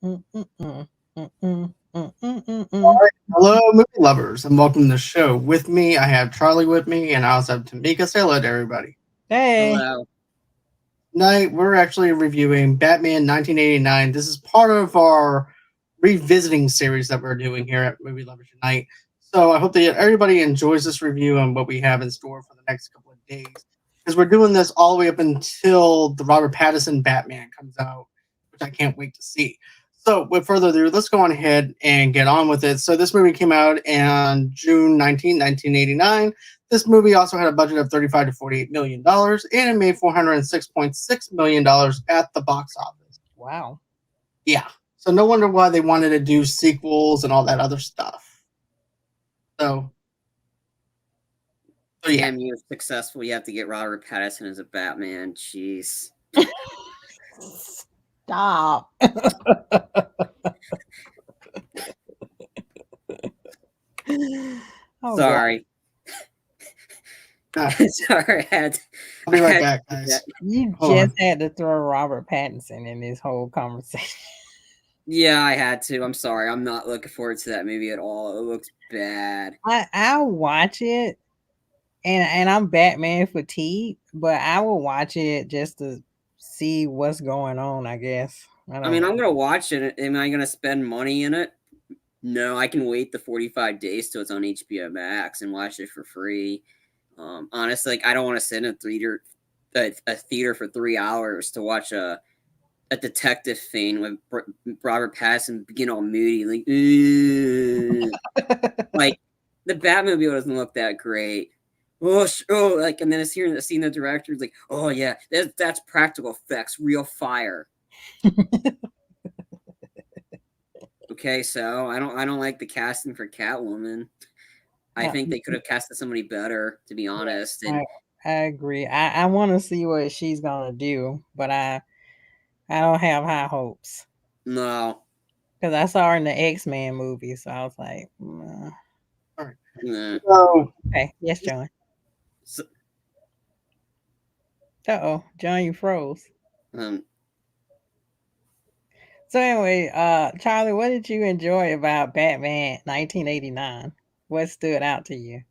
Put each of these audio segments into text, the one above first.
All right. Hello, movie lovers, and welcome to the show. With me, I have Charlie with me, and I also have Tomeka. Say hello to everybody. Hey. Hello. Tonight, we're actually reviewing Batman 1989. This is part of our revisiting series that we're doing here at Movie Lovers Unite. So I hope that everybody enjoys this review and what we have in store for the next couple of days. Because we're doing this all the way up until the Robert Pattinson Batman comes out, which I can't wait to see. So, with further ado, let's go on ahead and get on with it. So, this movie came out on June 19, 1989. This movie also had a budget of $35 to $48 million, and it made $406.6 million at the box office. Wow. Yeah. So, no wonder why they wanted to do sequels and all that other stuff. So yeah. Damn, you're successful. You have to get Robert Pattinson as a Batman. Jeez. Stop. Sorry. Sorry, I'll be right back, guys. You just had to throw Robert Pattinson in this whole conversation. Yeah, I had to. I'm sorry. I'm not looking forward to that movie at all. It looks bad. I'll watch it, and I'm Batman fatigued, but I will watch it just to see what's going on, I guess. I mean, I'm going to watch it. Am I going to spend money in it? No, I can wait the 45 days till it's on HBO Max and watch it for free. Honestly, like, I don't want to sit in a theater for 3 hours to watch a detective thing with Robert Pattinson begin all moody, like, like the Batmobile doesn't look that great. Like, and then it's here seeing the director's like, oh yeah, that's practical effects, real fire. Okay, so I don't like the casting for Catwoman. I think they could have casted somebody better, to be honest. And I agree. I want to see what she's gonna do, but I don't have high hopes. No, because I saw her in the X-Men movie, so I was like, all right. Nah. So, okay, yes, John. John, you froze. So anyway, Charlie, what did you enjoy about Batman 1989? What stood out to you?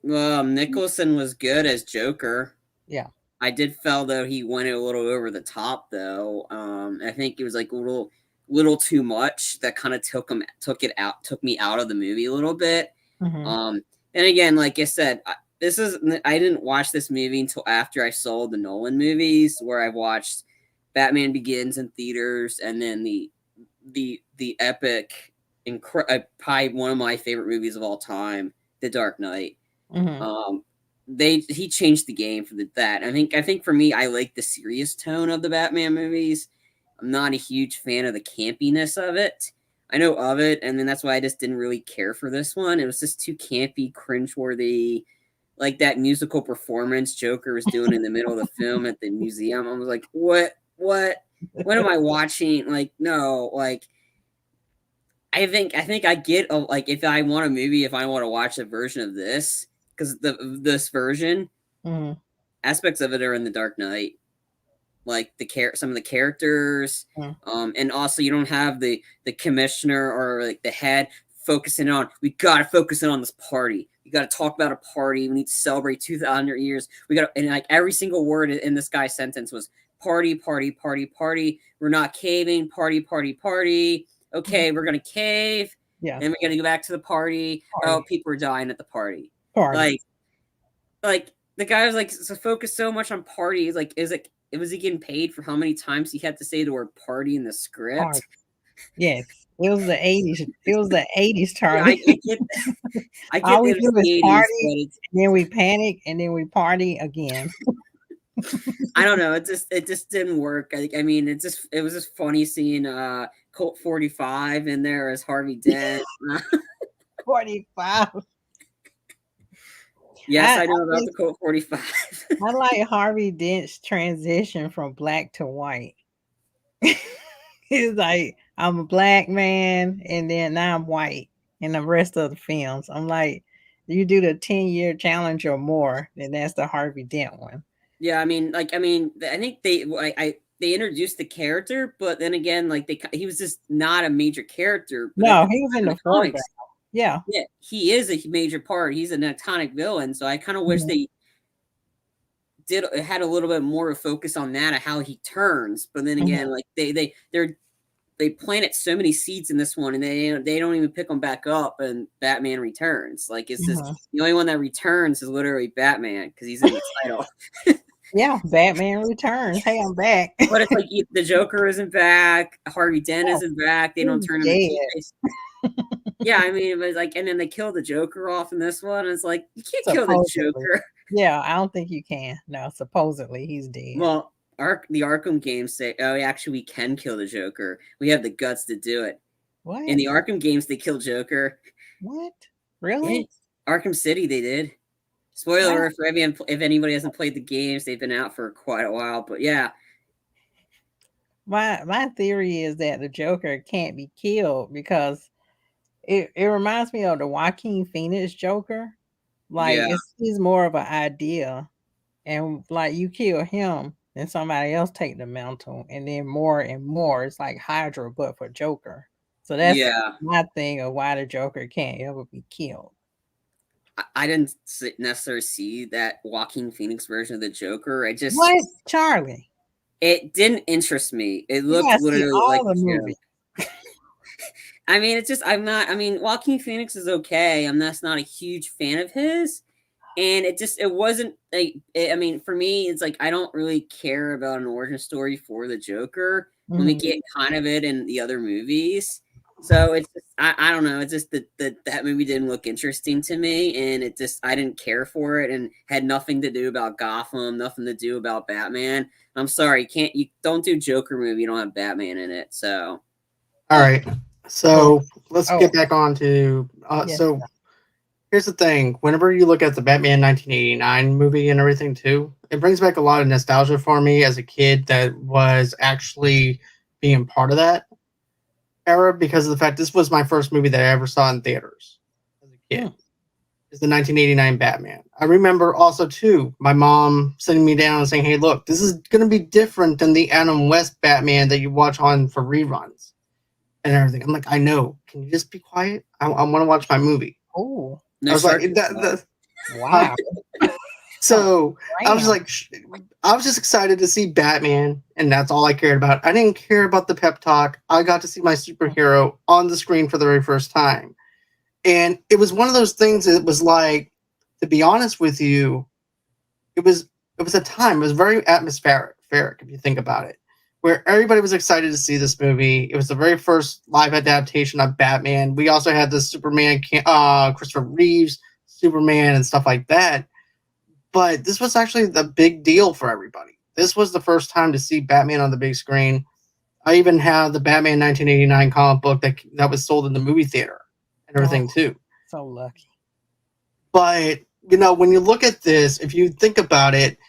Nicholson was good as Joker. Yeah. I did feel though he went a little over the top though. I think it was like a little too much that kind of took me out of the movie a little bit. Mm-hmm. And again, like I said, I didn't watch this movie until after I saw the Nolan movies, where I watched Batman Begins in theaters, and then the epic, probably one of my favorite movies of all time, The Dark Knight. Mm-hmm. He changed the game for that. I think for me, I like the serious tone of the Batman movies. I'm not a huge fan of the campiness of it. I know of it, and then that's why I just didn't really care for this one. It was just too campy, cringeworthy. Like that musical performance Joker was doing in the middle of the film at the museum. I was like, what am I watching? Like, no, like, I think I get, like, if I want a movie, if I want to watch a version of this, because this version, aspects of it are in The Dark Knight. Like some of the characters, and also you don't have the commissioner or like the head focusing on. We gotta focus in on this party. We gotta talk about a party. We need to celebrate 200 years. We gotta, and like every single word in this guy's sentence was party, party, party, party. We're not caving. Party, party, party. Okay, we're gonna cave. Yeah. And we're gonna go back to the party. Oh, people are dying at the party. Like the guy was like so focused so much on parties. Like, was he getting paid for how many times he had to say the word party in the script? Party. Yes, it was the 80s. It was the 80s, Charlie. I get that. I get all we that do is 80s, party, and then we panic, and then we party again. I don't know. It just didn't work. I mean, it was just funny seeing Colt 45 in there as Harvey Dent. 45. Yes, I know about the Colt 45. I like Harvey Dent's transition from black to white. He's like, I'm a black man, and then now I'm white in the rest of the films. I'm like, you do the 10-year challenge or more, then that's the Harvey Dent one. Yeah, I think they introduced the character, but then again, like he was just not a major character. No, he was in the foreground. Yeah, he is a major part. He's an iconic villain, so I kind of wish they had a little bit more of a focus on that of how he turns. But then again, like they planted so many seeds in this one, and they don't even pick them back up. And Batman Returns, like it's just the only one that returns is literally Batman because he's in the title. Yeah, Batman Returns. Hey, I'm back. But it's like the Joker isn't back, Harvey Dent isn't back. They don't turn him into Yeah, I mean, it was like, and then they kill the Joker off in this one. It's like you can't kill the Joker. Yeah, I don't think you can. No, supposedly he's dead. Well, the Arkham games say, oh, actually, we can kill the Joker. We have the guts to do it. What? In the Arkham games, they kill Joker. What? Really? Yeah. Arkham City, they did. Spoiler alert for everyone, if anybody hasn't played the games, they've been out for quite a while. But yeah. My theory is that the Joker can't be killed because it reminds me of the Joaquin Phoenix Joker. Like he's more of an idea. And like you kill him, then somebody else take the mantle, and then more and more. It's like Hydra, but for Joker. So that's my thing of why the Joker can't ever be killed. I didn't necessarily see that Joaquin Phoenix version of the Joker. I just Charlie. It didn't interest me. It looked literally like a movie. I mean, it's just I'm not. I mean, Joaquin Phoenix is okay. I'm not a huge fan of his. And it wasn't like, I mean, for me, it's like, I don't really care about an origin story for the Joker when we get kind of it in the other movies. So it's just, I don't know. It's just that movie didn't look interesting to me. And I didn't care for it and had nothing to do about Gotham, nothing to do about Batman. I'm sorry. You don't do Joker movie. You don't have Batman in it. So. All right. So let's get back on to, so. Here's the thing. Whenever you look at the Batman 1989 movie and everything, too, it brings back a lot of nostalgia for me as a kid that was actually being part of that era because of the fact this was my first movie that I ever saw in theaters as a kid. It's the 1989 Batman. I remember also, too, my mom sitting me down and saying, hey, look, this is going to be different than the Adam West Batman that you watch on for reruns and everything. I'm like, I know. Can you just be quiet? I want to watch my movie. Oh. I was like, wow. So I was like, I was just excited to see Batman, and that's all I cared about. I didn't care about the pep talk. I got to see my superhero on the screen for the very first time. And it was one of those things that was like, to be honest with you, it was a time, it was very atmospheric, if you think about it, where everybody was excited to see this movie. It was the very first live adaptation of Batman. We also had the Superman, Christopher Reeves, Superman, and stuff like that. But this was actually the big deal for everybody. This was the first time to see Batman on the big screen. I even have the Batman 1989 comic book that was sold in the movie theater and everything, too. So lucky. But, when you look at this, if you think about it,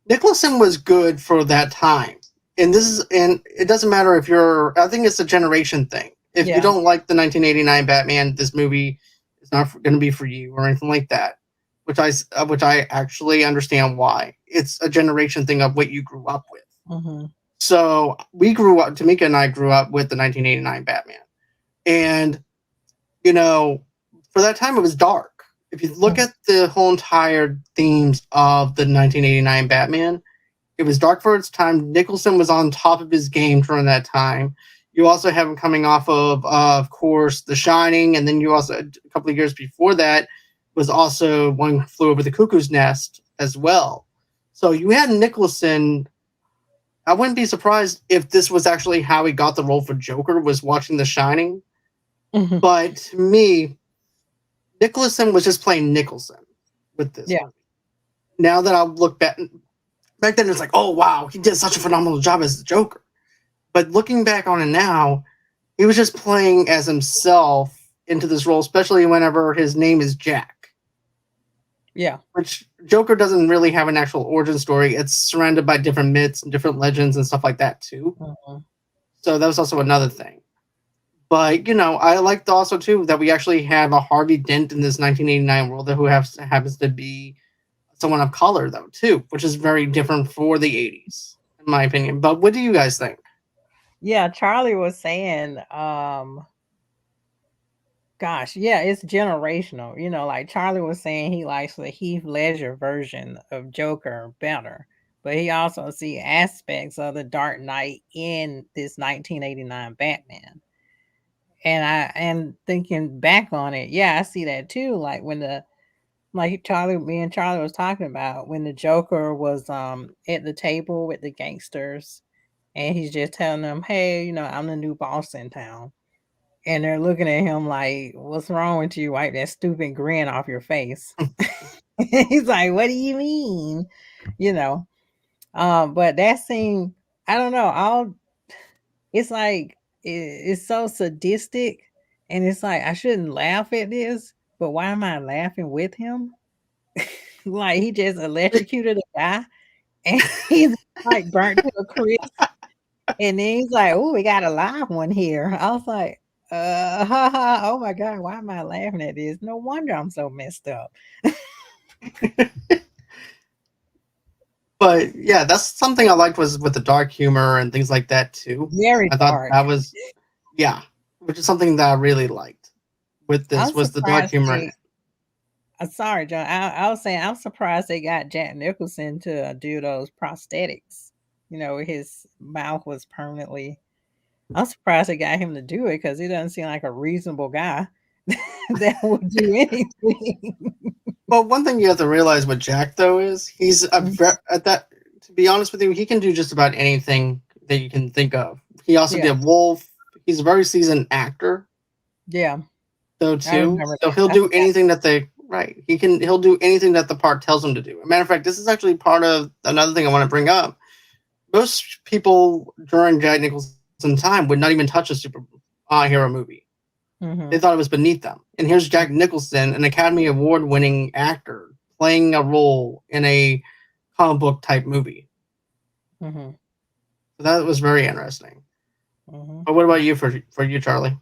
Nicholson was good for that time. And it doesn't matter if I think it's a generation thing. If you don't like the 1989 Batman, this movie is not going to be for you or anything like that, which I actually understand why. It's a generation thing of what you grew up with. Mm-hmm. So Tomeka and I grew up with the 1989 Batman. And, for that time it was dark. If you look at the whole entire themes of the 1989 Batman, it was dark for its time. Nicholson was on top of his game during that time. You also have him coming off of course, The Shining, and then you also, a couple of years before that, was also One Flew Over the Cuckoo's Nest as well. So you had Nicholson. I wouldn't be surprised if this was actually how he got the role for Joker, was watching The Shining. Mm-hmm. But to me, Nicholson was just playing Nicholson with this. Yeah. Now that I look back then, it's like, oh, wow, he did such a phenomenal job as the Joker. But looking back on it now, he was just playing as himself into this role, especially whenever his name is Jack. Yeah. Which Joker doesn't really have an actual origin story. It's surrounded by different myths and different legends and stuff like that, too. Mm-hmm. So that was also another thing. But, I liked also, too, that we actually have a Harvey Dent in this 1989 world who happens to be someone of color, though, too, which is very different for the 80s, in my opinion. But what do you guys think? Yeah, Charlie was saying, gosh, yeah, it's generational. You know, like Charlie was saying he likes the Heath Ledger version of Joker better, but he also see aspects of the Dark Knight in this 1989 Batman. And thinking back on it, yeah, I see that too. Like when me and Charlie was talking about when the Joker was at the table with the gangsters and he's just telling them, hey, you know, I'm the new boss in town. And they're looking at him like, what's wrong with you? Wipe that stupid grin off your face. He's like, what do you mean? You know. But that scene, I don't know. It's like it's so sadistic, and it's like I shouldn't laugh at this, but why am I laughing with him? Like he just electrocuted a guy, and he's like burnt to a crisp, and then he's like, "Oh, we got a live one here." I was like, oh my god, why am I laughing at this? No wonder I'm so messed up." But yeah, that's something I liked was with the dark humor and things like that too. Very I thought dark. that was which is something that I really liked with this was the dark humor in it. Sorry, John. I was saying I'm surprised they got Jack Nicholson to do those prosthetics. You know, his mouth was permanently. I'm surprised they got him to do it because he doesn't seem like a reasonable guy that would do anything. Well, one thing you have to realize with Jack though is he's at that. To be honest with you, he can do just about anything that you can think of. He also did Wolf. He's a very seasoned actor. Yeah. Though too, so he'll do anything that he'll do anything that the part tells him to do. As a matter of fact, this is actually part of another thing I want to bring up. Most people during Jack Nicholson's time would not even touch a superhero movie. They thought it was beneath them. And here's Jack Nicholson, an Academy Award-winning actor, playing a role in a comic book type movie. So that was very interesting. But what about you for you, Charlie?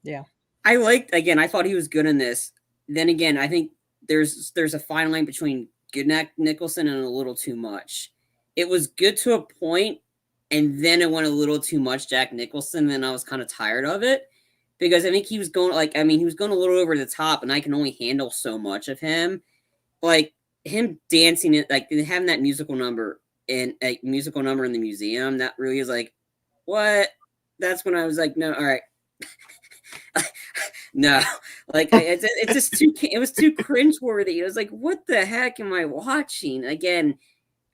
Yeah. I thought he was good in this. Then again, I think there's a fine line between good Nicholson and a little too much. It was good to a point, and then it went a little too much Jack Nicholson, and I was kind of tired of it. Because I think he was going he was going a little over the top, and I can only handle so much of him. Like him dancing, having that musical number in the museum, that really is like, what? That's when I was like, no, all right. No, it's just it was too cringeworthy. It was like, what the heck am I watching again?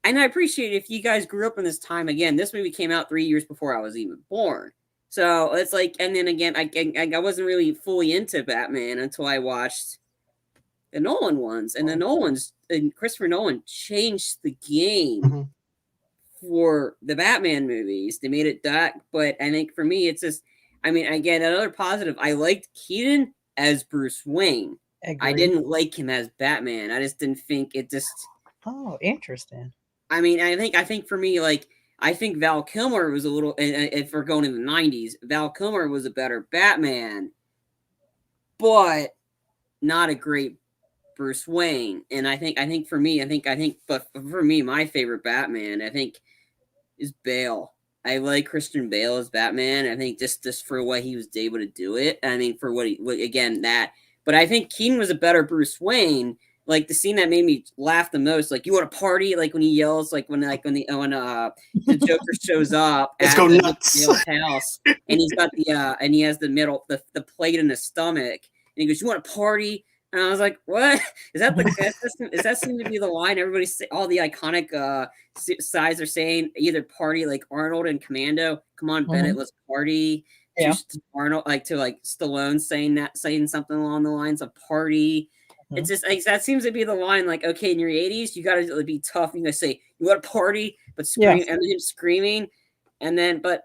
And I appreciate if you guys grew up in this time. Again, this movie came out 3 years before I was even born. So it's like, and then again, I wasn't really fully into Batman until I watched the Nolan ones, and the Nolans and Christopher Nolan changed the game for the Batman movies. They made it dark, but I think for me, it's just, again, another positive. I liked Keaton as Bruce Wayne. Agreed. I didn't like him as Batman. I just didn't think it just. Oh, interesting. I think for me, I think Val Kilmer was a little, if we're going in the 90s, Val Kilmer was a better Batman, but not a great Bruce Wayne. And I think for me, but for me, my favorite Batman, I think, is Bale. I like Christian Bale as Batman. I think just for what he was able to do it. For but I think Keaton was a better Bruce Wayne. Like the scene that made me laugh the most, like, you want to party, like when he yells, like when the Joker shows up at the house, and he's got and he has the plate in his stomach, and he goes, "You want to party?" And I was like, "What is that? Is that seem to be the line everybody say? All the iconic sides are saying either party, like Arnold and Commando. Come on, Bennett, let's party." Yeah. To Arnold, to Stallone saying something along the lines of party. It's just that seems to be the line. Like, okay, in your 80s, you got to be tough. You got to say you want to party, but scream, and him screaming, and then. But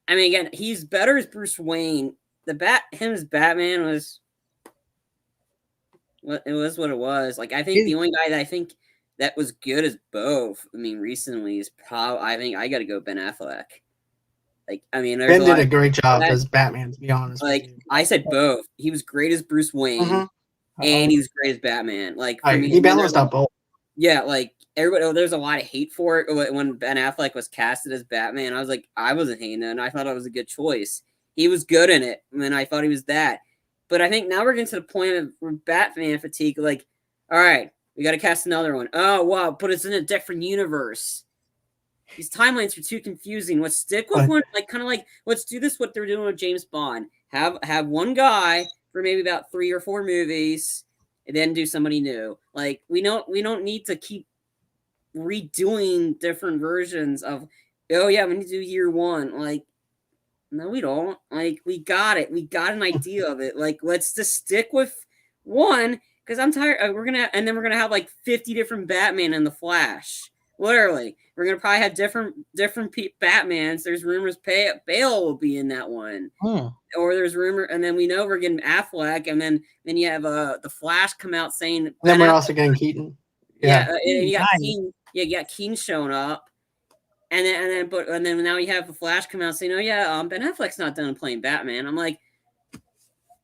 again, he's better as Bruce Wayne. Him as Batman was what it was. Like, I think the only guy that I think that was good as both. Recently is probably. I think I got to go Ben Affleck. Ben did a great job as Batman. To be honest, I said both. He was great as Bruce Wayne. And he was great as Batman. Like, for me, he balanced out both. Yeah, like everybody, there's a lot of hate for it when Ben Affleck was casted as Batman. I was like, I wasn't hating it. I thought it was a good choice. He was good in it, and I thought he was that. But I think now we're getting to the point of Batman fatigue. Like, all right, we got to cast another one. Oh wow, but it's in a different universe. These timelines are too confusing. Let's stick with one, like kind of like let's do this. What they're doing with James Bond. Have one guy for maybe about 3 or 4 movies, and then do somebody new. Like we don't need to keep redoing different versions of. Oh yeah, we need to do year one. Like no, we don't. Like we got it. We got an idea of it. Like let's just stick with one because I'm tired. We're gonna have like 50 different Batman in the Flash. Literally, we're gonna probably have different Batmans. There's rumors Bale will be in that one, or there's rumor, and then we know we're getting Affleck, and then you have the Flash come out saying. And then we're also getting Keaton. Yeah, and you got Keaton. Yeah, you got Keaton showing up, and then now you have the Flash come out saying, "Oh yeah, Ben Affleck's not done playing Batman." I'm like,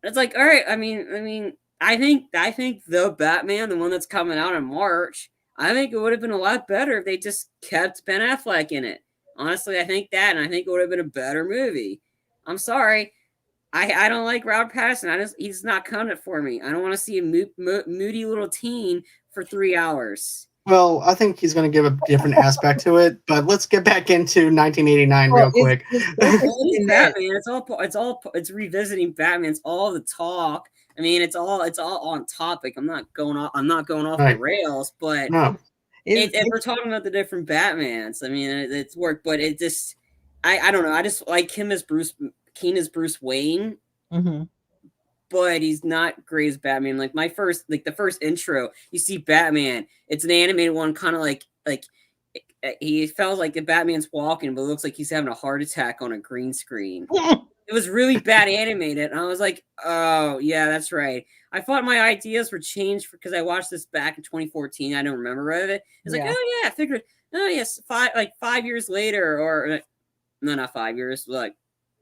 it's like, all right. I mean, I think the Batman, the one that's coming out in March. I think it would have been a lot better if they just kept Ben Affleck in it. Honestly, I think that, and I think it would have been a better movie. I'm sorry. I don't like Robert Pattinson. He's not cutting it for me. I don't want to see a moody little teen for 3 hours. Well, I think he's going to give a different aspect to it, but let's get back into 1989 real quick. It's Batman. It's revisiting Batman. It's all the talk. I mean, it's all on topic. I'm not going off the rails, but we're talking about the different Batmans. I mean, it's work, but it just, I don't know. I just like him as Keane as Bruce Wayne, but he's not great as Batman. Like the first intro, you see Batman. It's an animated one, kind of like he felt like the Batman's walking, but it looks like he's having a heart attack on a green screen. It was really bad animated, and I was like, "Oh, yeah, that's right." I thought my ideas were changed because I watched this back in 2014. I don't remember it. It's like, "Oh yeah," I figured, "Oh yes, 5 years later, or no, not 5 years, like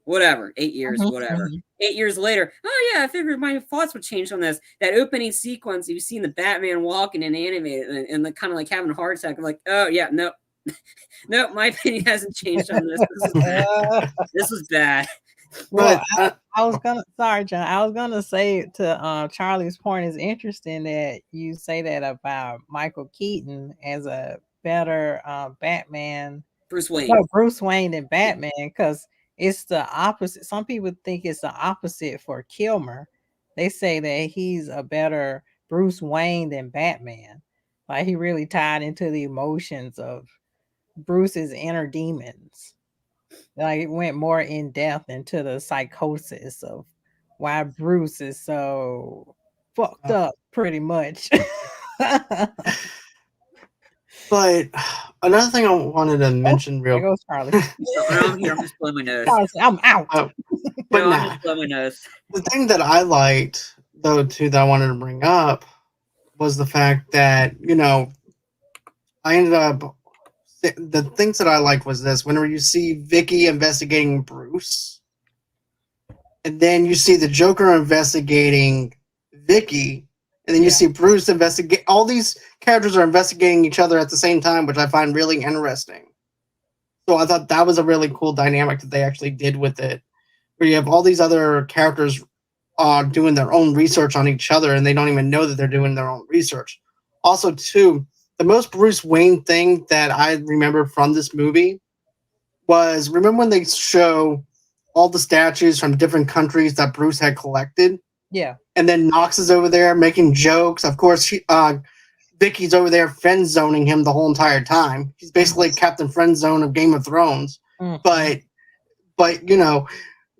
whatever, 8 years, whatever. 8 years later, oh yeah, I figured my thoughts would change on this. That opening sequence, you've seen the Batman walking and animated, and the kind of like having a heart attack. I'm like, oh yeah, no, no, my opinion hasn't changed on this. This is bad. This was bad. Well, I was gonna say to Charlie's point, is interesting that you say that about Michael Keaton as a better Batman, Bruce Wayne than Batman, because it's the opposite. Some people think it's the opposite for Kilmer. They say that he's a better Bruce Wayne than Batman. Like he really tied into the emotions of Bruce's inner demons. Like it went more in depth into the psychosis of why Bruce is so fucked up, pretty much. But another thing I wanted to mention real. There goes Charlie. I'm here. I'm just blowing my nose. I'm out. But no, I'm just blowing my nose. The thing that I liked, though, too, that I wanted to bring up was the fact that I ended up. The things that I liked was this: whenever you see Vicky investigating Bruce, and then you see the Joker investigating Vicky, and then you see Bruce investigate. All these characters are investigating each other at the same time, which I find really interesting. So I thought that was a really cool dynamic that they actually did with it, where you have all these other characters doing their own research on each other, and they don't even know that they're doing their own research. Also, too, the most Bruce Wayne thing that I remember from this movie was, remember when they show all the statues from different countries that Bruce had collected? Yeah. And then Knox is over there making jokes. Of course, Vicky's over there friend zoning him the whole entire time. He's basically Captain Friend Zone of Game of Thrones. But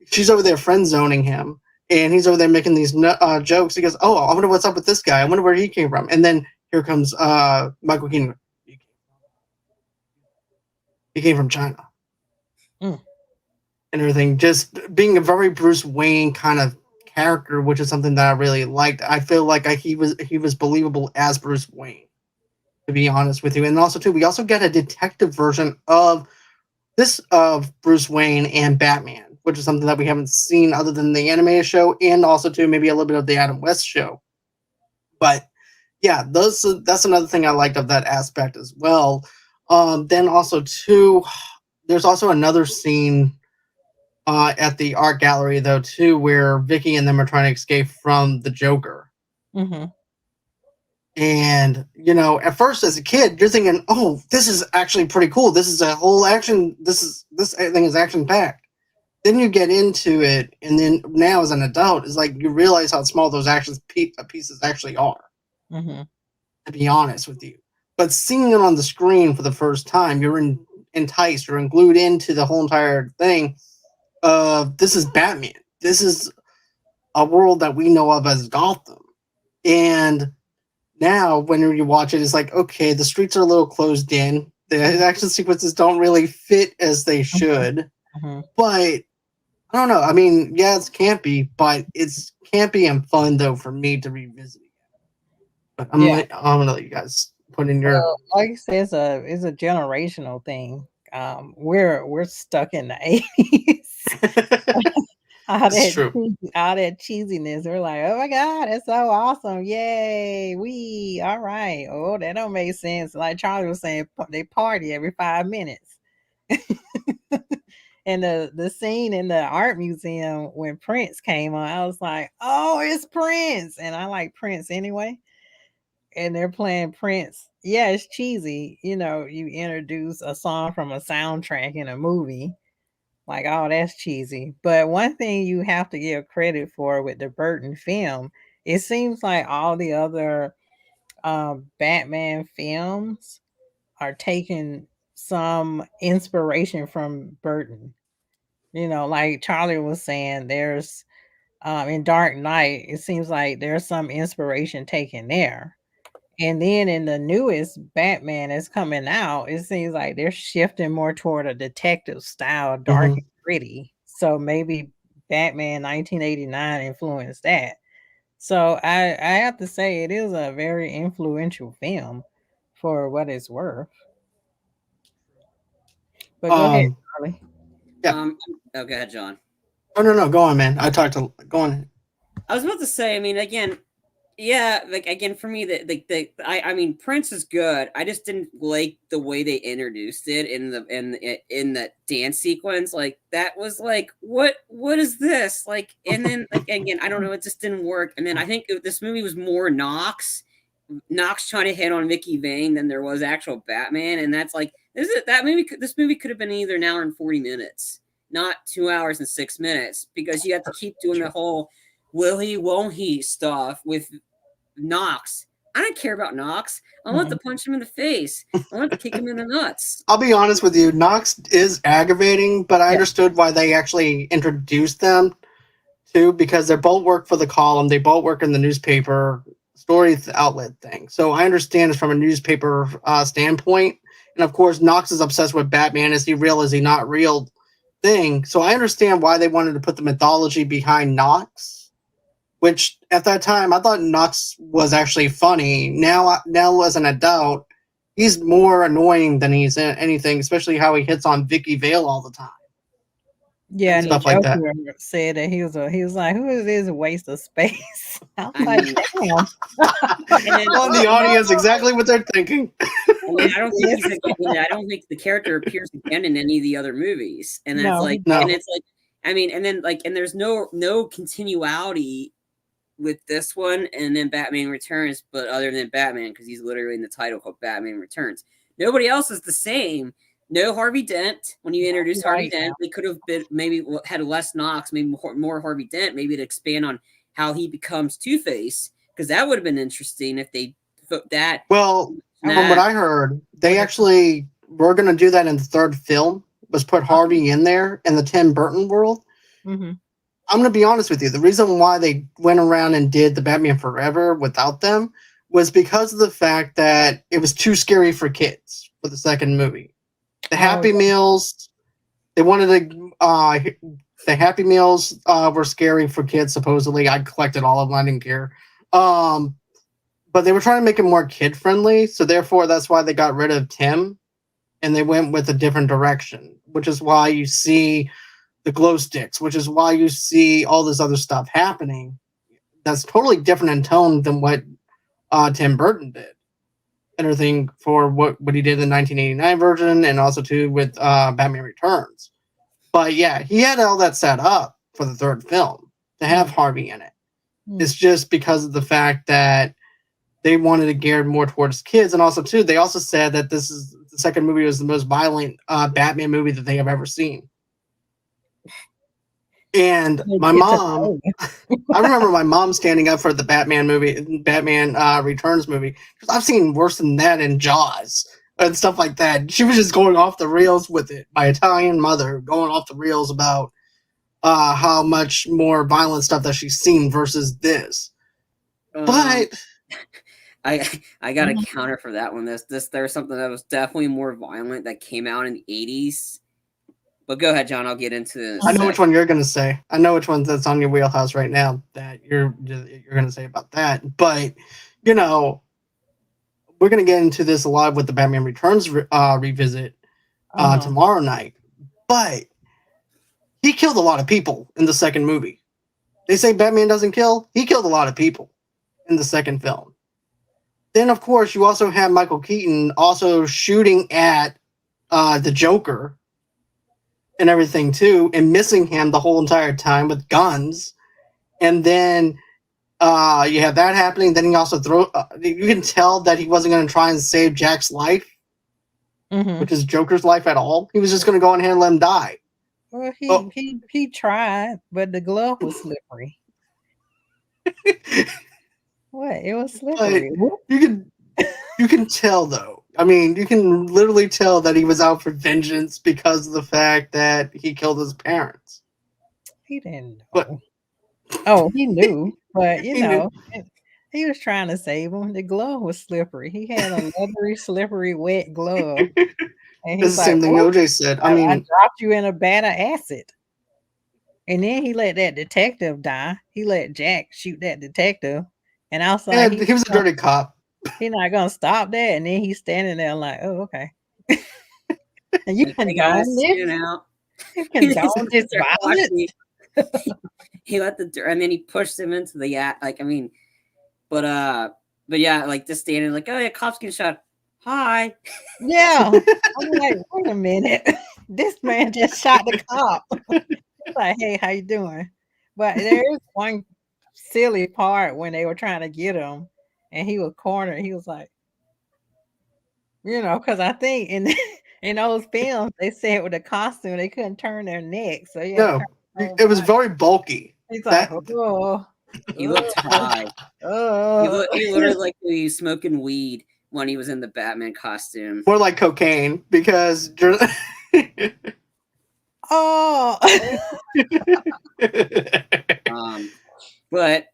she's over there friend zoning him, and he's over there making these jokes. He goes, "Oh, I wonder what's up with this guy. I wonder where he came from." And then here comes Michael Keaton. He came from China. And everything. Just being a very Bruce Wayne kind of character, which is something that I really liked. I feel like he was believable as Bruce Wayne, to be honest with you. And also, too, we also get a detective version of Bruce Wayne and Batman, which is something that we haven't seen other than the animated show, and also, too, maybe a little bit of the Adam West show. But yeah, that's another thing I liked of that aspect as well. Then also too, there's also another scene at the art gallery though too, where Vicky and them are trying to escape from the Joker. Mm-hmm. And at first as a kid, you're thinking, "Oh, this is actually pretty cool. This is a whole action. This thing is action packed." Then you get into it, and then now as an adult, it's like you realize how small those pieces actually are. Mm-hmm. To be honest with you, but seeing it on the screen for the first time, you're enticed, you're glued into the whole entire thing. This is Batman. This is a world that we know of as Gotham, and now when you watch it, it's like, okay, the streets are a little closed in. The action sequences don't really fit as they should, Mm-hmm. but I don't know. I mean, yeah, it's campy, but it's campy and fun though for me to revisit. But I'm gonna let you guys put in your. Well, like you said, it's a generational thing. We're stuck in the 80s. all It's true. all that cheesiness. We're like, oh my god, that's so awesome! Yay, we all right. Oh, that don't make sense. Like Charlie was saying, they party every 5 minutes. And the scene in the art museum when Prince came on, I was like, oh, it's Prince, and I like Prince anyway. And they're playing Prince. Yeah, it's cheesy. You introduce a song from a soundtrack in a movie. Like, oh, that's cheesy. But one thing you have to give credit for with the Burton film, it seems like all the other Batman films are taking some inspiration from Burton. Like Charlie was saying, there's in Dark Knight, it seems like there's some inspiration taken there. And then in the newest Batman that's coming out, it seems like they're shifting more toward a detective style, dark Mhm. and gritty. So maybe Batman 1989 influenced that. So I have to say it is a very influential film for what it's worth. But go ahead, Um. Charlie. Yeah. Oh, go ahead, John. Oh no, go on, man. Go on. I was about to say, I mean, again, yeah, like again for me, I mean, Prince is good. I just didn't like the way they introduced it in that dance sequence. Like that was like, what is this? Like, and then like again, I don't know, it just didn't work. And then I think this movie was more Knox trying to hit on Vicky Vane than there was actual Batman, and that's like this movie could have been either an hour and 40 minutes, not 2 hours and 6 minutes, because you have to keep doing the whole will he, won't he stuff with Knox. I don't care about Knox. I want to punch him in the face. I want to kick him in the nuts. I'll be honest with you. Knox is aggravating, but I understood why they actually introduced them too, because they both work for the column. They both work in the newspaper story outlet thing. So I understand it from a newspaper standpoint. And of course, Knox is obsessed with Batman as he real as he not real thing. So I understand why they wanted to put the mythology behind Knox. Which at that time I thought Knox was actually funny. Now as an adult, he's more annoying than he's anything, especially how he hits on Vicky Vale all the time. Yeah, and stuff the like that. Joker said that he was like, who is this waste of space? I was like, damn. On the audience, exactly what they're thinking. I mean, I don't think the character appears again in any of the other movies, and that's and it's like, I mean, and then like, and there's no continuity with this one and then Batman Returns, but other than Batman, because he's literally in the title called Batman Returns. Nobody else is the same. No Harvey Dent. When you introduce Harvey Dent, they could have been maybe had less Knox, maybe more Harvey Dent, maybe to expand on how he becomes Two-Face, because that would have been interesting if they put that. Well, from what I heard, they actually were going to do that in the third film, was put Harvey in there in the Tim Burton world. Mm-hmm. I'm going to be honest with you. The reason why they went around and did the Batman Forever without them was because of the fact that it was too scary for kids for the second movie. The Happy Meals, they wanted to, the Happy Meals were scary for kids, supposedly. I collected all of them. I didn't care. But they were trying to make it more kid-friendly, so therefore that's why they got rid of Tim, and they went with a different direction, which is why you see the glow sticks, which is why you see all this other stuff happening. That's totally different in tone than what Tim Burton did. And everything for what he did in the 1989 version, and also too with Batman Returns. But yeah, he had all that set up for the third film to have Harvey in it. It's just because of the fact that they wanted to gear more towards kids, and also too, they also said that this is the second movie was the most violent Batman movie that they have ever seen. And my mom, I remember my mom standing up for the Batman movie, Batman Returns movie, because I've seen worse than that in Jaws and stuff like that. She was just going off the rails with it. My Italian mother going off the rails about how much more violent stuff that she's seen versus this. But I got a counter for that one. There's something that was definitely more violent that came out in the 80s. But go ahead, John. I'll get into this. I know which one you're going to say. I know which one that's on your wheelhouse right now that you're going to say about that. But, you know, we're going to get into this a lot with the Batman Returns revisit tomorrow night. But he killed a lot of people in the second movie. They say Batman doesn't kill. He killed a lot of people in the second film. Then, of course, you also have Michael Keaton also shooting at the Joker and everything too, and missing him the whole entire time with guns. And then you have that happening. Then he also you can tell that he wasn't going to try and save Jack's life, which is Joker's life at all. He was just going to go in here and let him die. Well, he tried, but the glove was slippery. What? It was slippery. You can tell though. I mean, you can literally tell that he was out for vengeance because of the fact that he killed his parents. He didn't know. Oh, he knew, but you know, he was trying to save him. The glove was slippery. He had a leathery, slippery, wet glove. And It's the same thing OJ said. I mean, I dropped you in a vat of acid. And then he let that detective die. He let Jack shoot that detective. And I was like, he was a dirty cop. He's not gonna stop that. And then he's standing there like, oh, okay. And you condone this? You condone this violence? He let and then he pushed him into the like, I mean, but yeah, like just standing like, oh yeah, cops getting shot. Hi. Yeah. I'm like, wait a minute. This man just shot the cop. He's like, hey, how you doing? But there's one silly part when they were trying to get him and he was cornered. He was like, you know, because I think in those films they said with the costume they couldn't turn their neck. So yeah, it was very bulky. He's like, oh, he looked high. Oh, he literally like he was smoking weed when he was in the Batman costume. More like cocaine because. But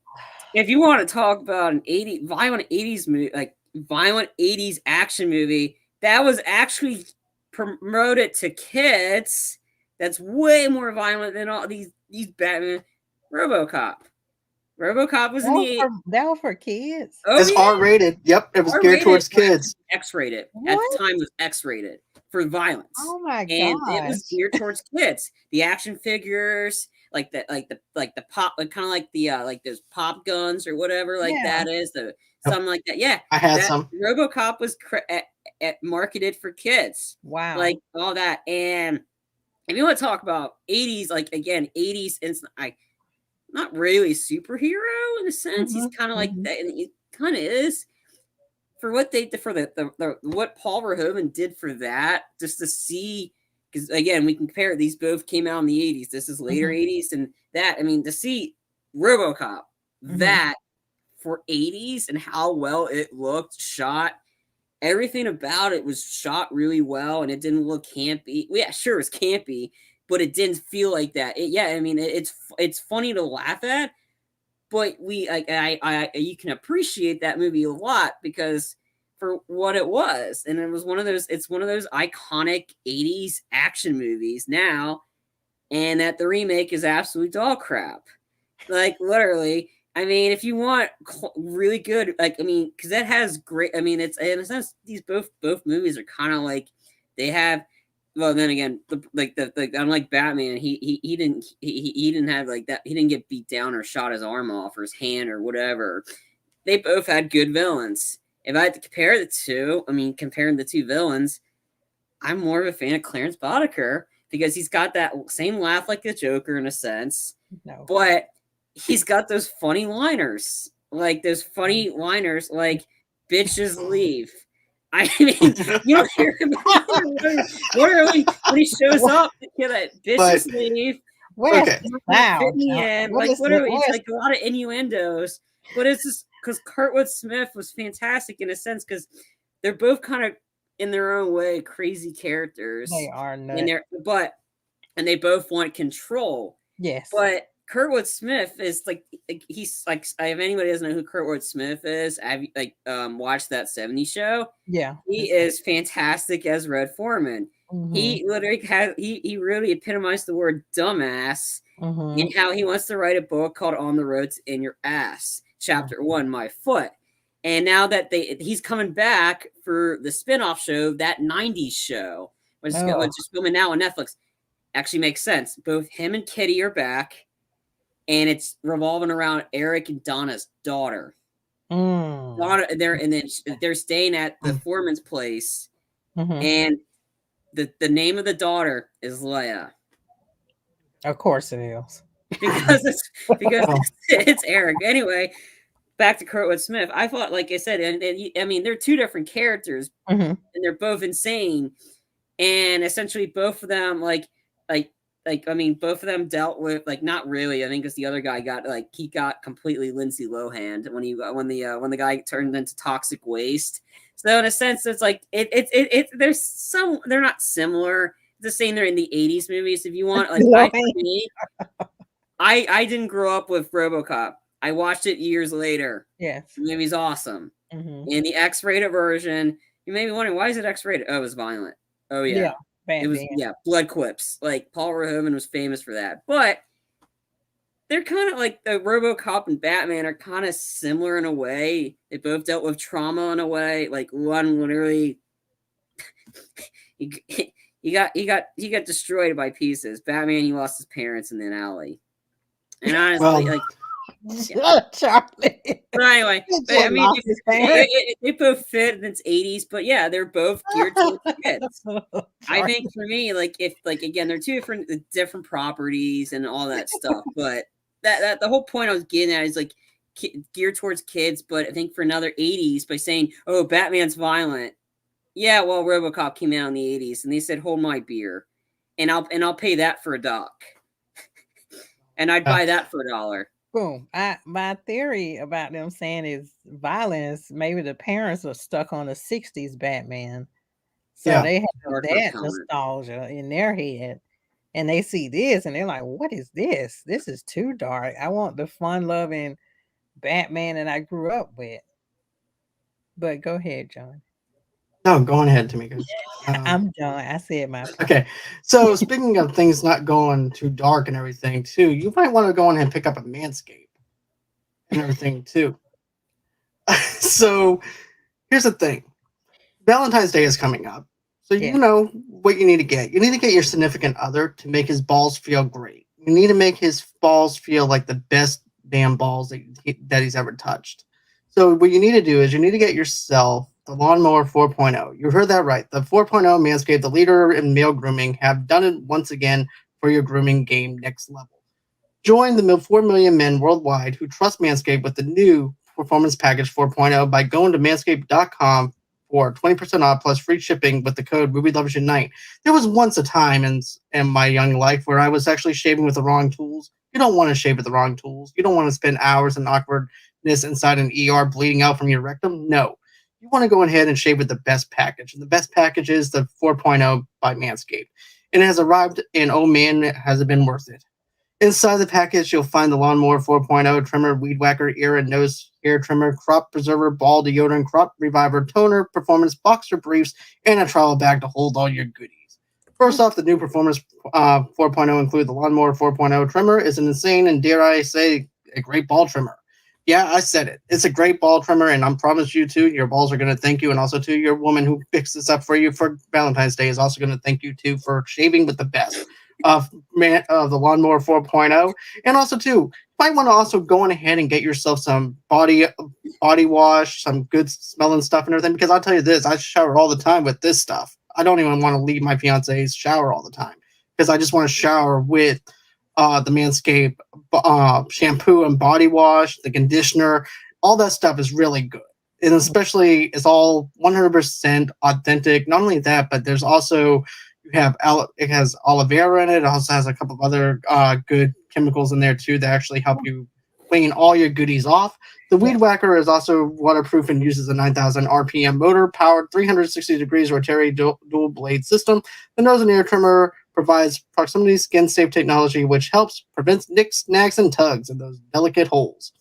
if you want to talk about an violent 80s movie, like violent 80s action movie that was actually promoted to kids, that's way more violent than all these Batman. RoboCop. RoboCop was that was for kids. It's R-rated. Yep, it was geared towards kids. X-rated. At the time, it was X-rated for violence. Oh my god! And it was geared towards kids. The action figures, like the pop, like kind of like the like those pop guns or whatever, like that is something like that. Yeah, I had some. RoboCop was marketed for kids. Wow, like all that. And if you want to talk about 80s, like again 80s, not really superhero in a sense. He's kind of like that, and he kind of is for what they did for the what Paul Verhoeven did for that. Just to see, because again, we can compare it. These both came out in the 80s. This is later 80s, and that, I mean, to see RoboCop that for 80s and how well it looked, shot, everything about it was shot really well, and it didn't look campy. Well, yeah, sure, it's campy, but it didn't feel like that. I mean, it's funny to laugh at, but you can appreciate that movie a lot because for what it was, and it's one of those iconic 80s action movies now, and that the remake is absolute dog crap. Like literally, I mean, if you want really good, like, I mean, because that has great, I mean, it's in a sense these both movies are kind of like they have. Well, then again, unlike Batman, he didn't have like that. He didn't get beat down or shot his arm off or his hand or whatever. they both had good villains. If I had to compare the two, comparing the two villains, I'm more of a fan of Clarence Boddicker because he's got that same laugh like the Joker in a sense, but he's got those funny liners, like bitches leave. I mean, you don't hear him when he shows up. Bitches leave. Where's It's like a lot of innuendos, but it's just because Kurtwood Smith was fantastic in a sense because they're both kind of in their own way crazy characters. They are nuts. And they both want control. Yes. But Kurtwood Smith is he's like, if anybody doesn't know who Kurtwood Smith is, have you watched that 70s show? Yeah. He is fantastic as Red Foreman. Mm-hmm. He literally he really epitomized the word dumbass in how he wants to write a book called On the Road to In Your Ass, Chapter 1, My Foot. And now that he's coming back for the spinoff show, that 90s show, which is filming now on Netflix, actually makes sense. Both him and Kitty are back, and it's revolving around Eric and Donna's daughter. Donna, they're staying at the foreman's place, and the name of the daughter is Leia. Of course it is. because it's Eric. Anyway, back to Kurtwood Smith. I thought, like I said, and they're two different characters, and they're both insane. And essentially, both of them, both of them dealt with not really. I think because the other guy got completely Lindsay Lohan when the guy turned into toxic waste. So in a sense, it's they're not similar. The same they're in the 80s movies. If you want, I didn't grow up with RoboCop. I watched it years later. Yes, the movie's awesome. In the X-rated version, you may be wondering why is it X-rated? Oh, it was violent. Oh yeah. It was blood quips. Like Paul Verhoeven was famous for that. But they're kind of like the RoboCop and Batman are kind of similar in a way. They both dealt with trauma in a way. Like one literally he got destroyed by pieces. Batman, he lost his parents in an alley. And honestly, Charlie. But anyway, they both fit in its 80s, but yeah, they're both geared towards kids. I think for me, again, they're two different properties and all that stuff, but that the whole point I was getting at is geared towards kids. But I think for another 80s, by saying, "Oh, Batman's violent," yeah, well, RoboCop came out in the 80s, and they said, "Hold my beer," and I'll pay that for $1. And I'd buy that for $1. Boom. My theory about them saying is violence. Maybe the parents are stuck on the 60s Batman. So they have that nostalgia in their head. And they see this and they're like, what is this? This is too dark. I want the fun-loving Batman that I grew up with. But go ahead, John. No, go on ahead, Tomeka. I'm done. I said my part. Okay. So speaking of things not going too dark and everything too, you might want to go on and pick up a Manscaped and everything too. So here's the thing. Valentine's Day is coming up. So you know what you need to get. You need to get your significant other to make his balls feel great. You need to make his balls feel like the best damn balls that he's ever touched. So what you need to do is you need to get yourself the Lawnmower 4.0. You heard that right. The 4.0 Manscaped, the leader in male grooming, have done it once again for your grooming game next level. Join the 4 million men worldwide who trust Manscaped with the new Performance Package 4.0 by going to manscaped.com for 20% off plus free shipping with the code MovieLoversUnite. There was once a time in my young life where I was actually shaving with the wrong tools. You don't want to shave with the wrong tools. You don't want to spend hours in awkwardness inside an ER bleeding out from your rectum. No. You want to go ahead and shave with the best package. And the best package is the 4.0 by Manscaped. And it has arrived, and oh man, has it been worth it. Inside the package, you'll find the Lawnmower 4.0 trimmer, weed whacker, ear and nose hair trimmer, crop preserver, ball deodorant, crop reviver, toner, performance boxer briefs, and a travel bag to hold all your goodies. First off, the new Performance 4.0 include the Lawnmower 4.0 trimmer is an insane and, dare I say, a great ball trimmer. Yeah, I said it. It's a great ball trimmer, and I promise you, too, your balls are going to thank you, and also, too, your woman who picks this up for you for Valentine's Day is also going to thank you, too, for shaving with the best of the Lawnmower 4.0. And also, too, you might want to also go on ahead and get yourself some body body wash, some good smelling stuff and everything. Because I'll tell you this, I shower all the time with this stuff. I don't even want to leave my fiance's shower all the time because I just want to shower with the Manscaped shampoo and body wash, the conditioner. All that stuff is really good. And especially it's all 100% authentic. Not only that, but there's also it has aloe vera in it. It also has a couple of other good chemicals in there too that actually help you clean all your goodies off. The Weed Whacker is also waterproof and uses a 9,000 RPM motor powered 360 degrees rotary dual blade system. The nose and ear trimmer provides proximity skin safe technology which helps prevent nicks, snags, and tugs in those delicate holes.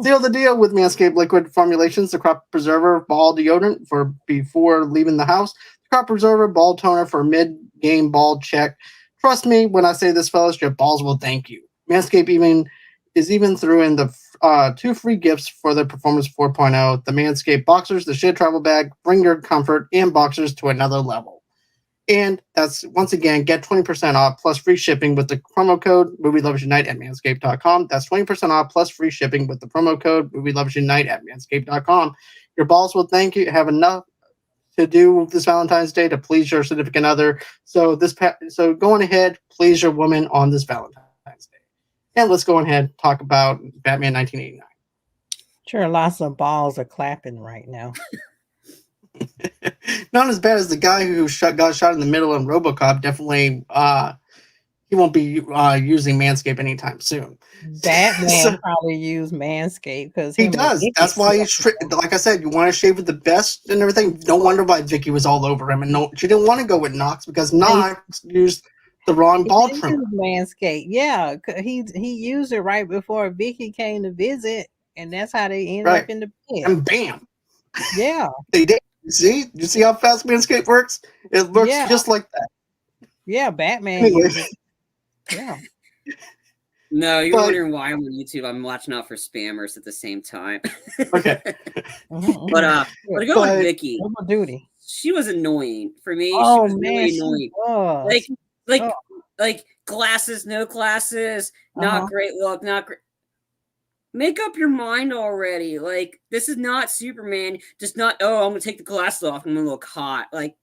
Seal the deal with Manscaped liquid formulations, the crop preserver ball deodorant for before leaving the house, the crop preserver ball toner for mid-game ball check. Trust me when I say this, fellas, your balls will thank you. Manscaped even threw in the 2 free gifts for the Performance 4.0, the Manscaped Boxers, the Shed Travel Bag, bring your comfort and boxers to another level. And that's, once again, get 20% off plus free shipping with the promo code MovieLoversUnite at Manscaped.com. That's 20% off plus free shipping with the promo code MovieLoversUnite at Manscaped.com. Your balls will thank you. Have enough to do this Valentine's Day to please your significant other. So go on ahead, please your woman on this Valentine's Day. And let's go ahead and talk about Batman 1989. Sure, lots of balls are clapping right now. Not as bad as the guy who got shot in the middle in RoboCop. Definitely, he won't be using Manscaped anytime soon. Batman probably used Manscaped because he does. That's why like I said, you want to shave with the best and everything. Don't wonder why Vicky was all over him, and she didn't want to go with Knox because Knox used the wrong ball trimmer. Manscaped, yeah, he used it right before Vicky came to visit, and that's how they ended up in the bed. And bam, yeah, they did. You see how fast Manscaped works? It works just like that. Yeah, Batman. Anyway. Yeah. No, you're wondering why I'm on YouTube. I'm watching out for spammers at the same time. Okay. But to go with Vicky, duty. She was annoying for me. Oh, she was man, really annoying. Like glasses, no glasses, not great look, not great. Make up your mind already. Like, this is not Superman. Just not, I'm going to take the glasses off and I'm going to look hot. Like,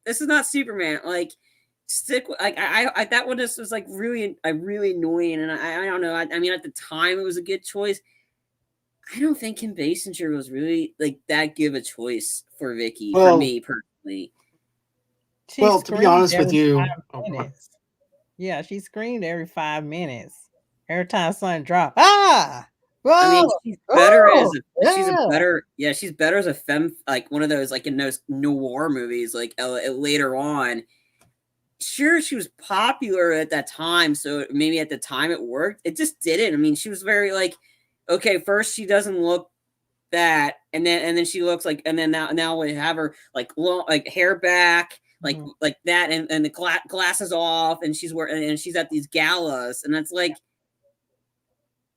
this is not Superman. Like, stick with, like, I that one just was, like, really annoying. And I don't know. I mean, at the time, it was a good choice. I don't think Kim Basinger was really, like, that good of a choice for Vicky, for me, personally. To be honest with you. Yeah, she screamed every 5 minutes. Every time something dropped. Ah! Whoa! I mean, she's better she's better as a femme, like one of those, like in those noir movies, like later on. Sure, she was popular at that time, so maybe at the time it worked. It just didn't. I mean, she was very like, okay, first she doesn't look that, and then she looks like, and then now we have her like long, like hair back, like that, and the glasses off, and she's wearing, and she's at these galas, and it's like,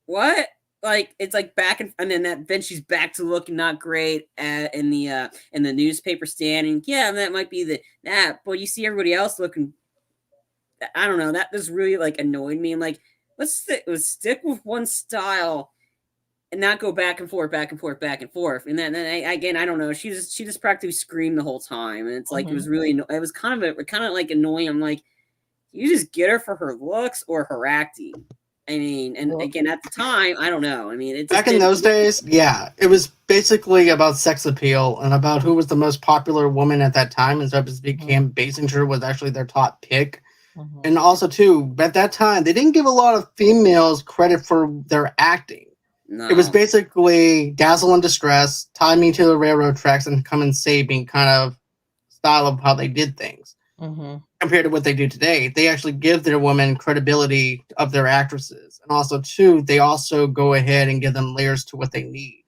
what? Like, it's like back and then she's back to looking not great in the newspaper stand, and that might be that, but you see everybody else looking. I don't know, that just really like annoyed me. I'm like, let's stick with one style and not go back and forth. And then again, I don't know. She just practically screamed the whole time, and it's like it was kind of like annoying. I'm like, you just get her for her looks or her acting. I mean, and again, at the time, I don't know. I mean, back in those days, it was basically about sex appeal and about who was the most popular woman at that time. And so it became Basinger was actually their top pick. And also, too, at that time, they didn't give a lot of females credit for their acting. No. It was basically dazzle and distress, tie me to the railroad tracks, and come and save me kind of style of how they did things. Compared to what they do today, they actually give their women credibility of their actresses, and also too, they also go ahead and give them layers to what they need.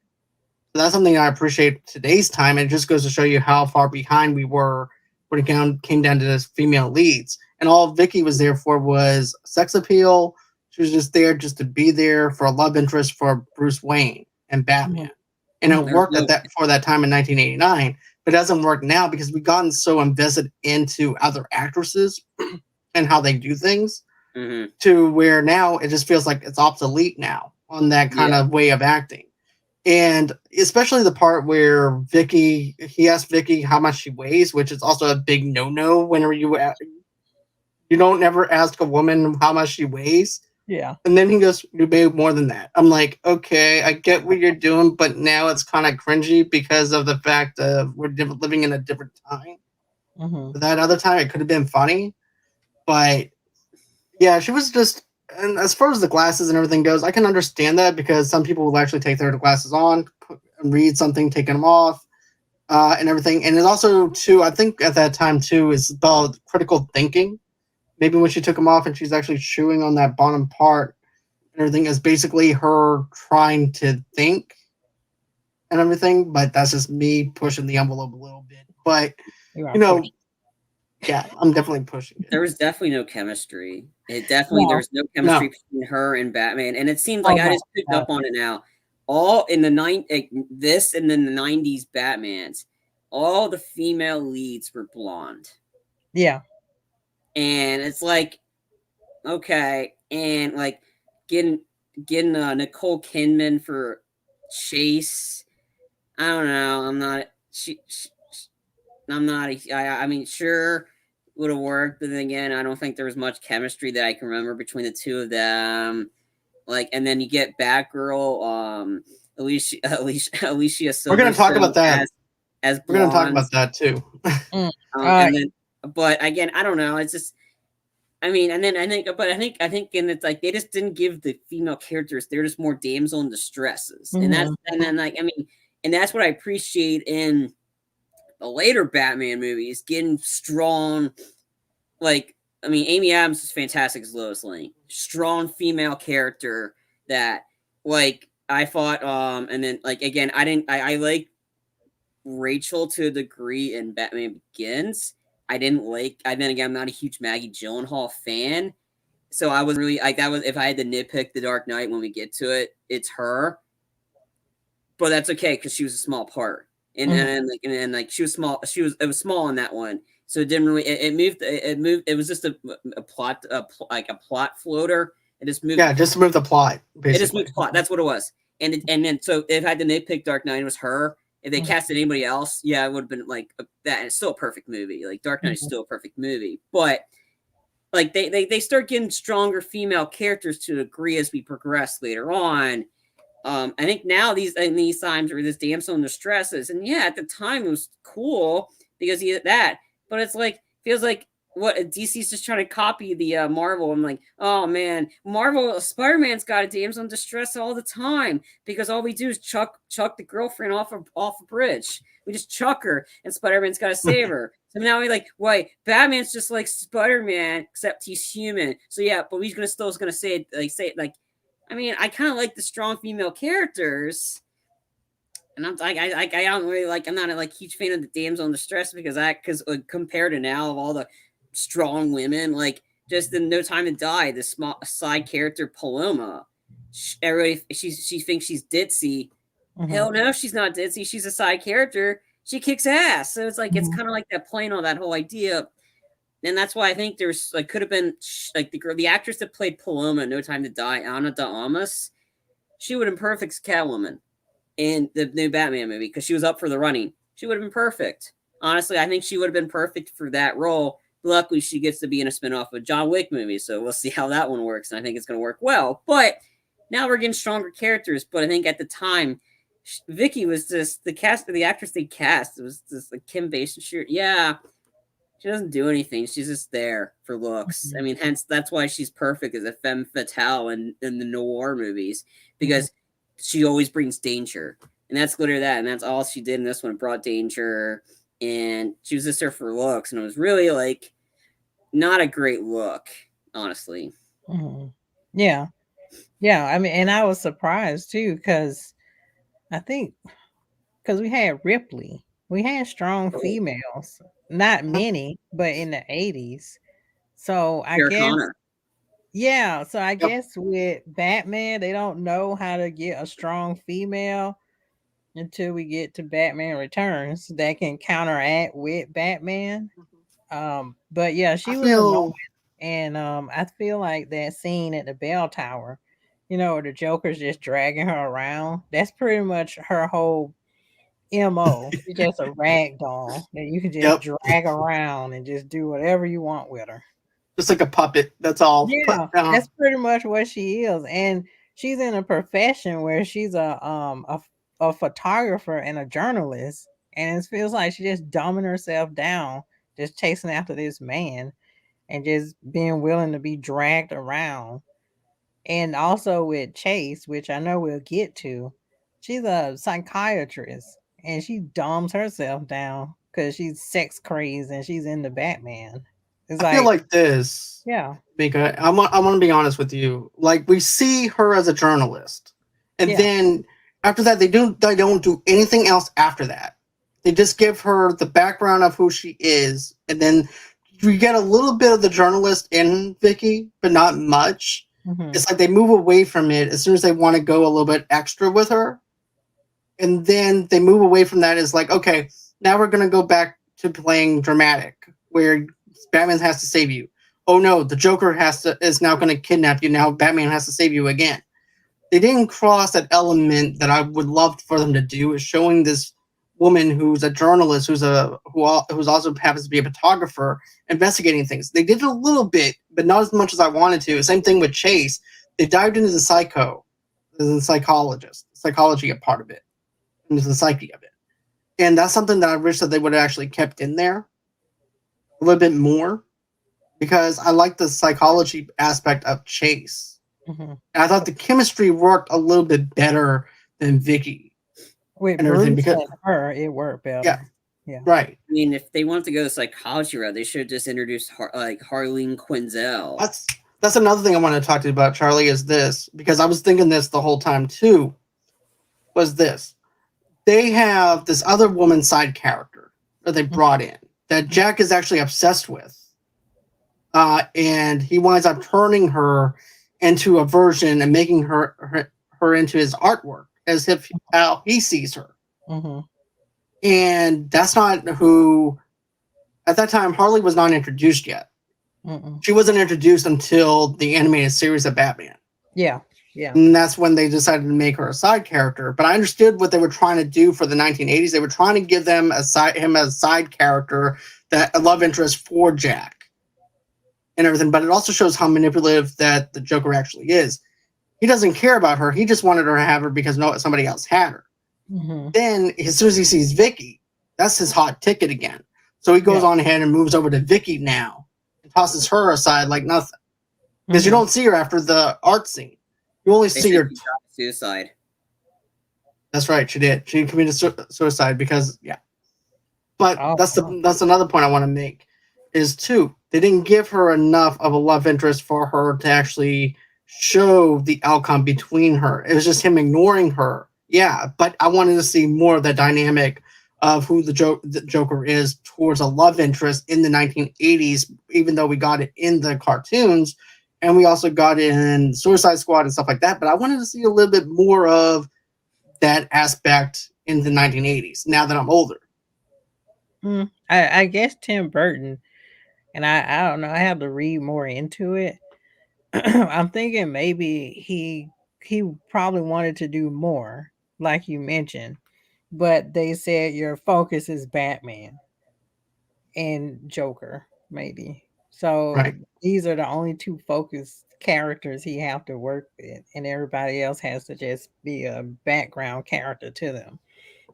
So that's something I appreciate today's time. And it just goes to show you how far behind we were when it came down to this female leads. And all Vicky was there for was sex appeal. She was just there just to be there for a love interest for Bruce Wayne and Batman, and it worked for that time in 1989. It doesn't work now because we've gotten so invested into other actresses and how they do things to where now it just feels like it's obsolete now on that kind of way of acting. And especially the part where he asked Vicky how much she weighs, which is also a big no-no whenever you don't never ask a woman how much she weighs. Yeah. And then he goes, "You weigh more than that." I'm like, okay, I get what you're doing, but now it's kind of cringy because of the fact of we're living in a different time. Mm-hmm. That other time, it could have been funny, but yeah, she was just. And as far as the glasses and everything goes, I can understand that because some people will actually take their glasses on, and read something, taking them off, and everything. And it also too, I think at that time too, is about critical thinking. Maybe when she took them off and she's actually chewing on that bottom part and everything is basically her trying to think and everything. But that's just me pushing the envelope a little bit. But You are you know, pushing. yeah, I'm definitely pushing it. There was definitely no chemistry. No. There's no chemistry between her and Batman, and it seems Oh, like I no, just picked no. up on it now. All in the this and then the '90s Batmans, all the female leads were blonde, Yeah. and it's like okay, and like getting Nicole Kidman for Chase. I don't know. I'm not. I'm not. I mean, sure, would have worked, but then again, I don't think there was much chemistry that I can remember between the two of them. Like, and then you get Batgirl, Alicia We're gonna talk about that. as We're gonna talk blonde, about that too. All and right. then, but again, I don't know. It's just. I mean, and then I think, and it's like they just didn't give the female characters. They're just more damsel in distresses, and that's Mm-hmm. and then like I mean, and that's what I appreciate in the later Batman movies, getting strong. Like I mean, Amy Adams is fantastic as Lois Lane, strong female character that like I thought. And then like again, I like Rachel to a degree in Batman Begins. I didn't like. I then again, I'm not a huge Maggie Gyllenhaal fan. So I was really like that was if I had to nitpick the Dark Knight when we get to it, it's her. But that's okay because she was a small part, and like she was small. It was small in that one, so it didn't really. It moved. It moved. It was just a plot, like a plot floater. It just moved. Yeah, just to move the plot, It just basically. moved plot. That's what it was. And then so if I had to nitpick Dark Knight, it was her. If they casted anybody else, yeah, it would have been like that. It's still a perfect movie. Like Dark Knight is still a perfect movie, but like they start getting stronger female characters to a degree as we progress later on. I think now these times where this damsel in distress is, and yeah, at the time it was cool because he had that, but it's like feels like what DC's just trying to copy the Marvel. I'm like, oh man, Marvel Spider-Man's got a damsel in distress all the time because all we do is chuck the girlfriend off a bridge. We just chuck her, and Spider-Man's got to save her. So now we like, wait, Batman's just like Spider-Man except he's human. So yeah, but he's still gonna say it like. I mean, I kind of like the strong female characters, and I'm like, I don't really like. I'm not a like huge fan of the damsel in distress because compared to now of all the strong women, like just in No Time to Die, the small side character Paloma, everybody she thinks she's ditzy. Hell no, she's not ditzy. She's a side character. She kicks ass. So it's like it's kind of like that playing on that whole idea. And that's why I think there's like could have been like the actress that played Paloma in No Time to Die, Ana de Armas. She would have been perfect as Catwoman in the new Batman movie because she was up for the running. She would have been perfect. Honestly, I think she would have been perfect for that role. Luckily, she gets to be in a spinoff of John Wick movie, so we'll see how that one works. And I think it's going to work well. But now we're getting stronger characters. But I think at the time, Vicky was just the actress they cast. It was just like Kim Basinger. Yeah, she doesn't do anything. She's just there for looks. I mean, hence that's why she's perfect as a femme fatale in the noir movies because she always brings danger, and that's literally that. And that's all she did in this one. Brought danger, and she was just there for looks, and it was really like not a great look, honestly. Yeah. Yeah. I mean, and I was surprised too because I think because we had Ripley, we had strong females, not many, but in the 80s. So I Sarah guess, Connor. yeah. So I Yep. guess with Batman, they don't know how to get a strong female until we get to Batman Returns that can counteract with Batman. But yeah, I she was annoying. feel And I feel like that scene at the bell tower the Joker's just dragging her around. That's pretty much her whole MO. She's just a rag doll that you can just Yep. drag around and just do whatever you want with her. Just like a puppet. That's all. Yeah, that's pretty much what she is. And she's in a profession where she's a photographer and a journalist. And it feels like she's just dumbing herself down, just chasing after this man and just being willing to be dragged around. And also with Chase, which I know we'll get to, she's a psychiatrist and she dumbs herself down because she's sex crazed and she's into Batman. It's I feel like, like this. yeah, Because I want to be honest with you. Like, we see her as a journalist, and Yeah. then after that, they don't do anything else after that. They just give her the background of who she is, and then we get a little bit of the journalist in Vicky, but not much. mhm. It's like they move away from it as soon as they want to go a little bit extra with her, and then they move away from that. It's like, okay, now we're gonna go back to playing dramatic, where Batman has to save you. Oh no, the Joker is now going to kidnap you. Now Batman has to save you again. They didn't cross that element that I would love for them to do, is showing this woman who's a journalist, who's also happens to be a photographer, investigating things. They did it a little bit, but not as much as I wanted to. Same thing with Chase. They dived into the psychology a part of it, into the psyche of it. And that's something that I wish that they would have actually kept in there a little bit more, because I like the psychology aspect of Chase. Mhm. And I thought the chemistry worked a little bit better than Vicky. With And everything, Bruce because and her, it worked better. Yeah. Yeah. right. I mean, if they wanted to go the psychology route, they should have just introduced Harleen Quinzel. That's another thing I want to talk to you about, Charlie, is this, because I was thinking this the whole time too, was this. They have this other woman side character that they brought in that Jack is actually obsessed with. And he winds up turning her into a version and making her into his artwork, as if how he sees her. Mhm. And that's not who, at that time, Harley was not introduced yet. Mm-mm. She wasn't introduced until the animated series of Batman. Yeah. Yeah. And that's when they decided to make her a side character. But I understood what they were trying to do for the 1980s. They were trying to give him a side character, that a love interest for Jack and everything. But it also shows how manipulative that the Joker actually is. He doesn't care about her. He just wanted her to have her because somebody else had her. Mhm. Then, as soon as he sees Vicky, that's his hot ticket again. So he goes on ahead and moves over to Vicky now and tosses her aside like nothing. Because you Mhm. don't see her after the art scene. You only They see said her. she got suicide. That's right, she did. She committed suicide because, yeah. But Oh, that's another point I want to make, is too, they didn't give her enough of a love interest for her to actually show the outcome between her. It was just him ignoring her. Yeah, but I wanted to see more of that dynamic of who the Joker is towards a love interest in the 1980s, even though we got it in the cartoons, and we also got it in Suicide Squad and stuff like that. But I wanted to see a little bit more of that aspect in the 1980s, now that I'm older. I guess Tim Burton, and I don't know, I have to read more into it. I'm thinking maybe he probably wanted to do more, like you mentioned, but they said your focus is Batman and Joker, maybe. So Right. these are the only two focused characters he have to work with, and everybody else has to just be a background character to them.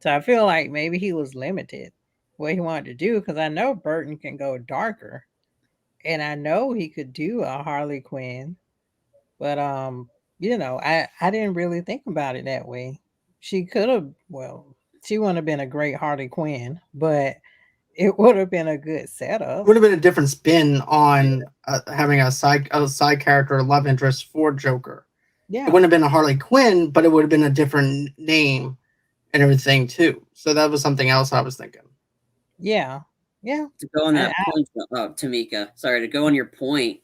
So I feel like maybe he was limited what he wanted to do, because I know Burton can go darker, and I know he could do a Harley Quinn, but I didn't really think about it that way. She could have, well, she wouldn't have been a great Harley Quinn, but it would have been a good setup. Would have been a different spin on having a side character love interest for Joker. Yeah. It wouldn't have been a Harley Quinn, but it would have been a different name and everything too. So that was something else I was thinking. Yeah. Yeah. To go on that point, Tomeka, sorry, to go on your point,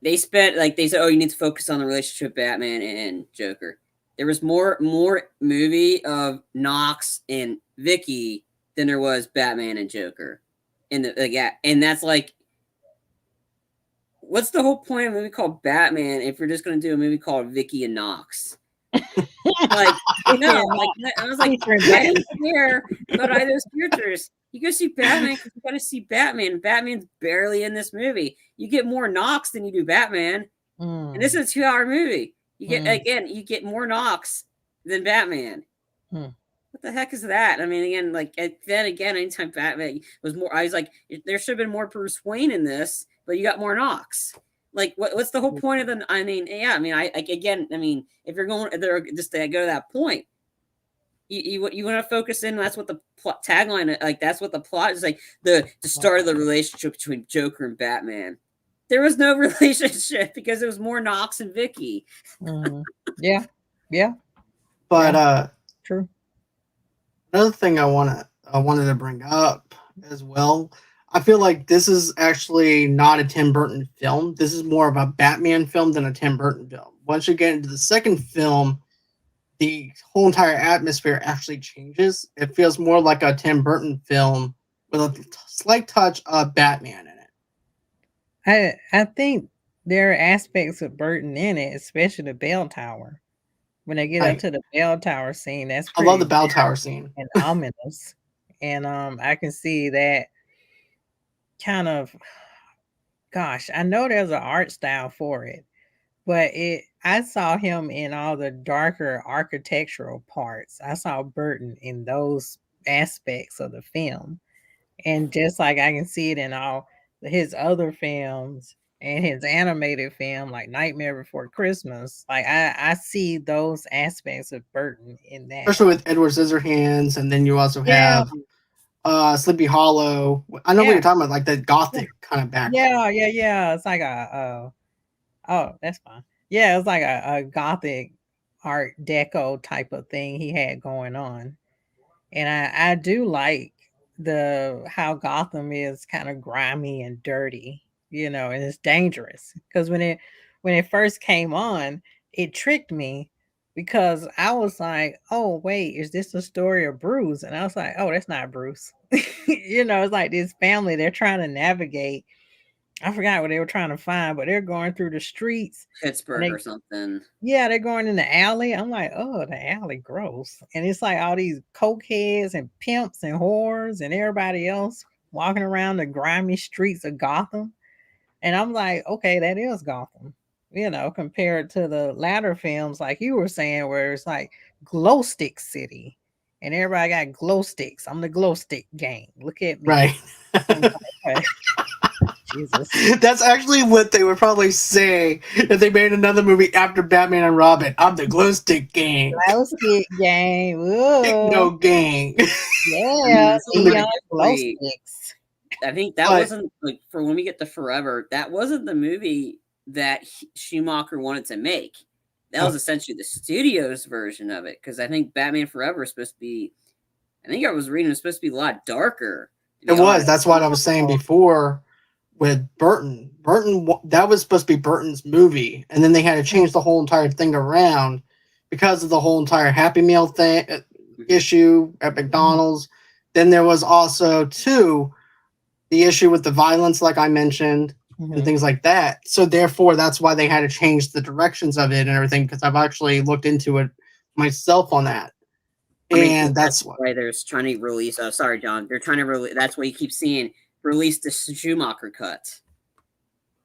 they said, oh, you need to focus on the relationship of Batman and Joker. There was more movie of Knox and Vicky than there was Batman and Joker. And that's like, what's the whole point of a movie called Batman if you're just going to do a movie called Vicky and Knox? Like, no, like I was like, I didn't care about either of those characters. You go see Batman because you got to see Batman. Batman's barely in this movie. You get more Knox than you do Batman, and this is a 2-hour movie. You get more Knox than Batman. What the heck is that? I mean, again, like then again, anytime Batman was more, I was like, there should have been more Bruce Wayne in this, but you got more Knox. Like, what's the whole point of the? I mean, yeah, I mean, if you're going there, just to go to that point, you want to focus in. That's what the plot tagline, like, that's what the plot is, like, the start of the relationship between Joker and Batman. There was no relationship because it was more Knox and Vicky. Yeah. But true. Another thing I wanted to bring up as well. I feel like this is actually not a Tim Burton film. This is more of a Batman film than a Tim Burton film. Once you get into the second film, the whole entire atmosphere actually changes. It feels more like a Tim Burton film with a slight touch of Batman in it. I think there are aspects of Burton in it, especially the bell tower. When they get up to the bell tower scene, I love the bell tower scene and ominous, and I can see that kind of. Gosh, I know there's an art style for it, but I saw him in all the darker architectural parts. I saw Burton in those aspects of the film. And just like I can see it in all his other films and his animated film, like Nightmare Before Christmas, like I see those aspects of Burton in that. Especially with Edward Scissorhands, and then you also have Sleepy Hollow. I know what you're talking about, like the gothic kind of background. Yeah. It's like oh, that's fine. Yeah, it's like a gothic art deco type of thing he had going on. And I do like how Gotham is kind of grimy and dirty, and it's dangerous. Because when it first came on, it tricked me because I was like, oh wait, is this the story of Bruce? And I was like, oh, that's not Bruce. It's like this family, they're trying to navigate. I forgot what they were trying to find, but they're going through the streets. Pittsburgh or something. Yeah, they're going in the alley. I'm like, oh, the alley, gross. And it's like all these cokeheads and pimps and whores and everybody else walking around the grimy streets of Gotham. And I'm like, okay, that is Gotham, compared to the latter films, like you were saying, where it's like glow stick city. And everybody got glow sticks. I'm the glow stick gang. Look at me. Right. Like, okay. Jesus. That's actually what they would probably say if they made another movie after Batman and Robin. I'm the glow stick gang. Glow stick gang. No gang. Yeah, glow sticks. I think that wasn't, like, for when we get to Forever, that wasn't the movie that Schumacher wanted to make. That was essentially the studio's version of it, because I think Batman Forever is supposed to be, I think I was reading, it's supposed to be a lot darker. It was. That's what I was saying before with Burton. That was supposed to be Burton's movie, and then they had to change the whole entire thing around because of the whole entire Happy Meal thing issue at McDonald's. Then there was also, too, the issue with the violence, like I mentioned, and things like that. So therefore, that's why they had to change the directions of it and everything, because I've actually looked into it myself on that. And that's why they're trying to release. Oh, sorry, John. They're trying to release. That's why you keep seeing release the Schumacher cut.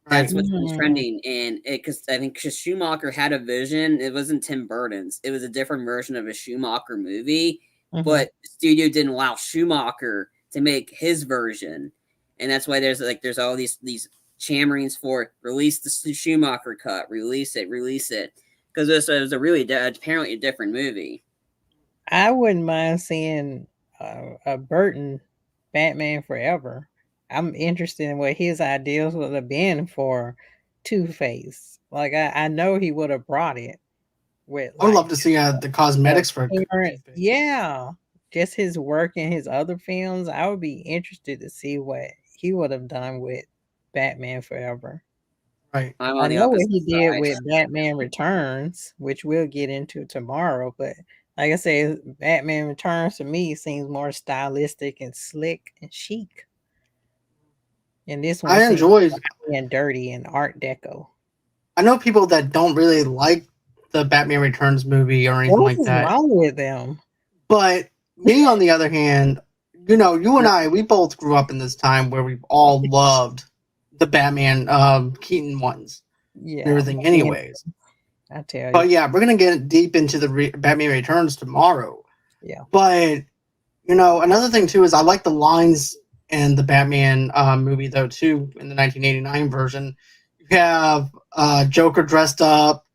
That's what's been trending, and because I think Schumacher had a vision. It wasn't Tim Burton's. It was a different version of a Schumacher movie, but the studio didn't allow Schumacher to make his version, and that's why there's all these chamberings for release the Schumacher cut, release it, because it was a really apparently a different movie. I wouldn't mind seeing a Burton Batman Forever. I'm interested in what his ideas would have been for Two-Face. Like I know he would have brought it with. I would love to see the cosmetics for it. Yeah, just his work in his other films. I would be interested to see what he would have done with Batman Forever. Right. I know what he did with Batman Returns, which we'll get into tomorrow. But like I say, Batman Returns to me seems more stylistic and slick and chic. And this one I seems enjoy. and dirty and Art Deco. I know people that don't really like the Batman Returns movie or anything What like is that. wrong with them? But me, on the other hand, you and I, we both grew up in this time where we all loved the Batman Keaton ones and Yeah, everything anyways. I tell you. But yeah, we're going to get deep into the Batman Returns tomorrow. Yeah. But, another thing too is I like the lines in the Batman movie though too, in the 1989 version. You have Joker dressed up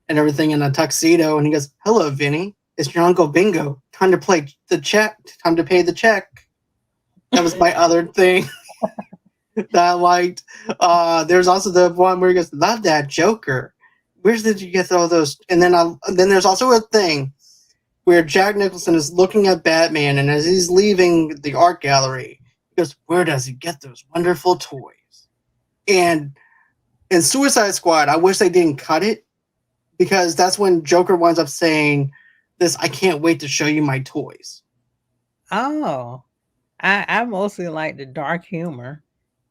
and everything in a tuxedo, and he goes, "Hello, Vinny. It's your Uncle Bingo. Time to pay the check. That was my other thing that I liked. There's also the one where he goes, "Love that Joker. Where did you get all those?" And then there's also a thing where Jack Nicholson is looking at Batman, and as he's leaving the art gallery, he goes, "Where does he get those wonderful toys?" And in Suicide Squad, I wish they didn't cut it, because that's when Joker winds up saying this, "I can't wait to show you my toys." Oh, I mostly like the dark humor,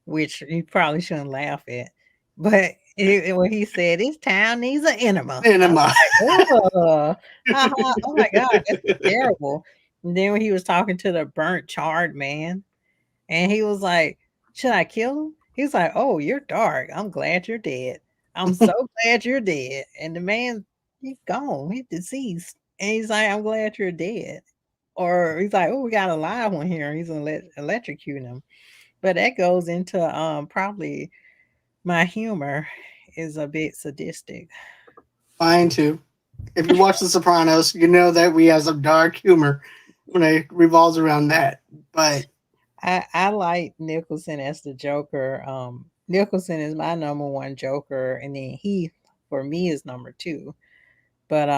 which you probably shouldn't laugh at. But when he said, "This town needs an enema," Enema. oh, oh my God, that's terrible. And then when he was talking to the burnt, charred man, and he was like, "Should I kill him?" He's like, "Oh, you're dark. I'm glad you're dead. I'm so glad you're dead." And the man, he's gone. He's deceased. And he's like, "I'm glad you're dead." Or he's like, "Oh, we got a live one here." He's gonna electrocute him. But that goes into probably my humor is a bit sadistic. Mine too. If you watch The Sopranos, you know that we have some dark humor when it revolves around that. But I like Nicholson as the Joker. Nicholson is my number one Joker, and then Heath for me is number two. But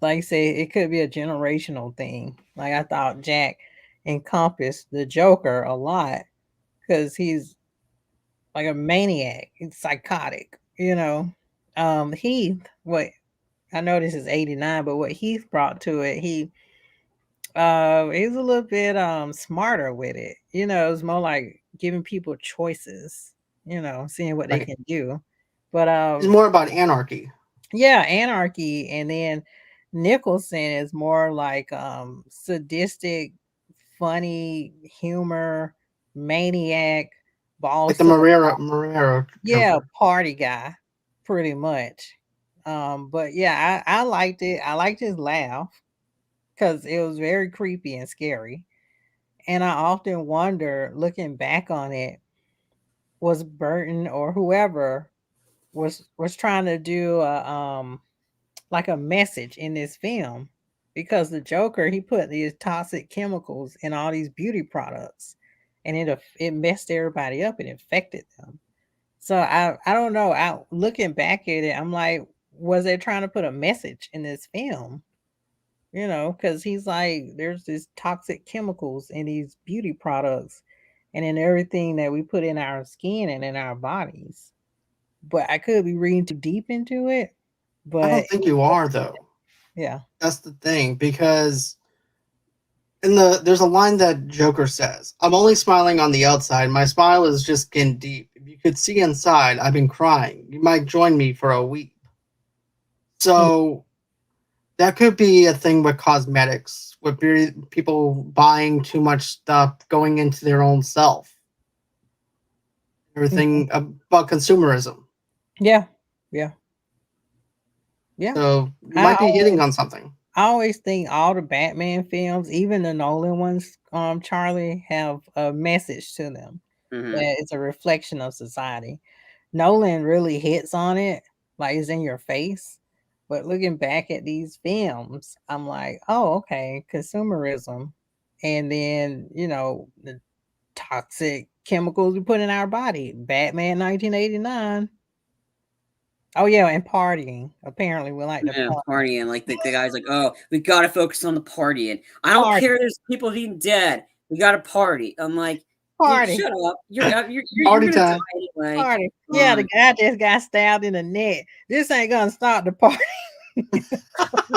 like I say, it could be a generational thing. Like I thought Jack encompassed the Joker a lot because he's like a maniac. He's psychotic, Heath, what I know this is 89, but what Heath brought to it, he's a little bit smarter with it. It's more like giving people choices, seeing what they right. can do. But It's more about anarchy. yeah, anarchy. And then Nicholson is more like sadistic, funny, humor, maniac, Like the boss. Marrero Yeah, Joker. party guy, pretty much. But yeah, I liked it. I liked his laugh because it was very creepy and scary. And I often wonder, looking back on it, was Burton or whoever was trying to do a like a message in this film, because the Joker, he put these toxic chemicals in all these beauty products, and it messed everybody up and infected them. So I don't know. Looking back at it, I'm like, was they trying to put a message in this film? Because he's like, there's these toxic chemicals in these beauty products and in everything that we put in our skin and in our bodies. But I could be reading too deep into it. I But don't think you are, though. yeah. That's the thing, because there's a line that Joker says, "I'm only smiling on the outside. My smile is just skin deep. If you could see inside, I've been crying. You might join me for a weep." So that could be a thing with cosmetics, with people buying too much stuff, going into their own self. Everything about consumerism. Yeah. Yeah. Yeah. So you I might be hitting on something. I always think all the Batman films, even the Nolan ones, Charlie, have a message to them. Mhm. That it's a reflection of society. Nolan really hits on it, like it's in your face. But looking back at these films, I'm like, oh, okay, consumerism. And then, the toxic chemicals we put in our body. Batman 1989. Oh, yeah, and partying. Apparently, we like to Yeah, party. partying. Like the guy's like, "Oh, we gotta focus on the partying. I don't Party. care. There's people being dead. We gotta party." I'm like, "Dude, Party. shut up. You're Party gonna die time. anyway." Party. Come Yeah, the on. guy just got stabbed in the neck. This ain't gonna stop the party.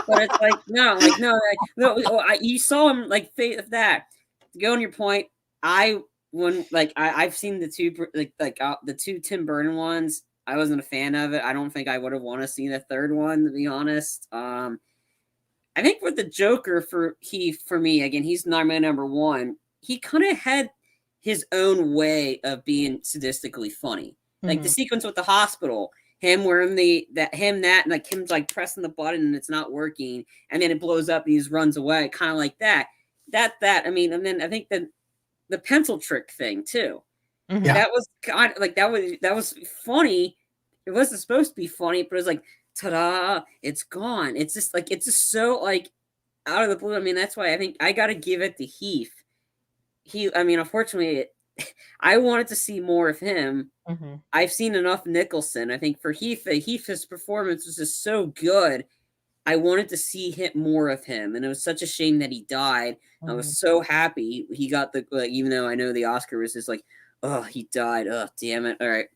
But it's like no, no. You saw him like face that. To go on your point, I when like I've seen the two the two Tim Burton ones. I wasn't a fan of it. I don't think I would have want to see the third one, to be honest. I think with the Joker for me again, he's not my number one. He kind of had his own way of being sadistically funny, like the sequence with the hospital, him wearing and like him like pressing the button and it's not working, and then it blows up and he just runs away, kind of like that. I mean, and then I think the pencil trick thing too. Mhm. That was kind of like that was funny. It wasn't supposed to be funny, but it was like, ta-da, it's gone. It's just so like out of the blue. I mean, that's why I think I got to give it to Heath. I mean, unfortunately, I wanted to see more of him. Mhm. I've seen enough Nicholson. I think for Heath, his performance was just so good. I wanted to see more of him, and it was such a shame that he died. I was so happy he got the even though I know the Oscar was just like, oh, he died. Oh, damn it! All right,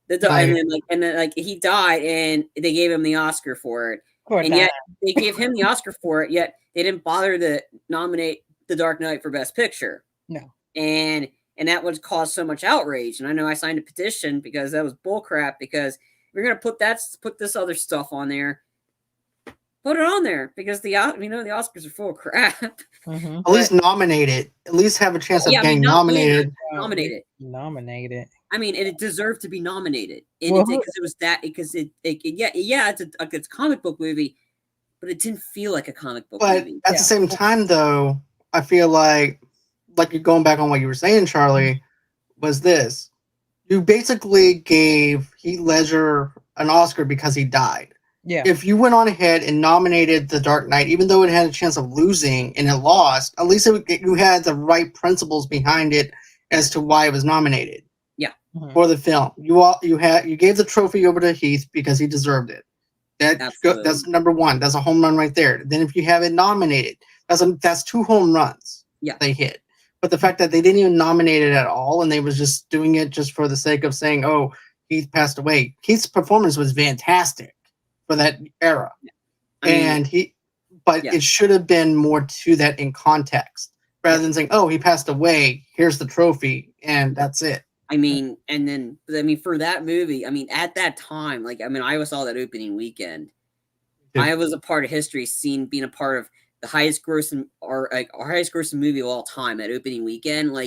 and then he died, and they gave him the Oscar for it, and yet they gave him the Oscar for it, yet they didn't bother to nominate The Dark Knight for Best Picture. No, and that would cause so much outrage. And I know I signed a petition because that was bullcrap. Because we're gonna put this other stuff on there. Put it on there because the Oscars are full of crap. Mhm. At least nominate it. At least have a chance of getting nominated. Nominated. I mean, it deserved to be nominated, and Well, it did because it's a comic book movie, but it didn't feel like a comic book But movie. at the same time, though, I feel like you're going back on what you were saying, Charlie, was this. You basically gave Heath Ledger an Oscar because he died. Yeah. If you went on ahead and nominated The Dark Knight, even though it had a chance of losing and it lost, at least you had the right principles behind it as to why it was nominated. Yeah. For the film. You gave the trophy over to Heath because he deserved it. That's number one. That's a home run right there. Then if you have it nominated, that's 2 home runs. Yeah. They hit. But the fact that they didn't even nominate it at all and they was just doing it just for the sake of saying, oh, Heath passed away. Heath's performance was fantastic for that era. It should have been more to that in context rather than saying, oh, he passed away, here's the trophy, and that's it. I mean, for that movie, I mean, at that time, I saw that opening weekend. Yeah. I was a part of history, being a part of the highest grossing our highest grossing movie of all time. That opening weekend,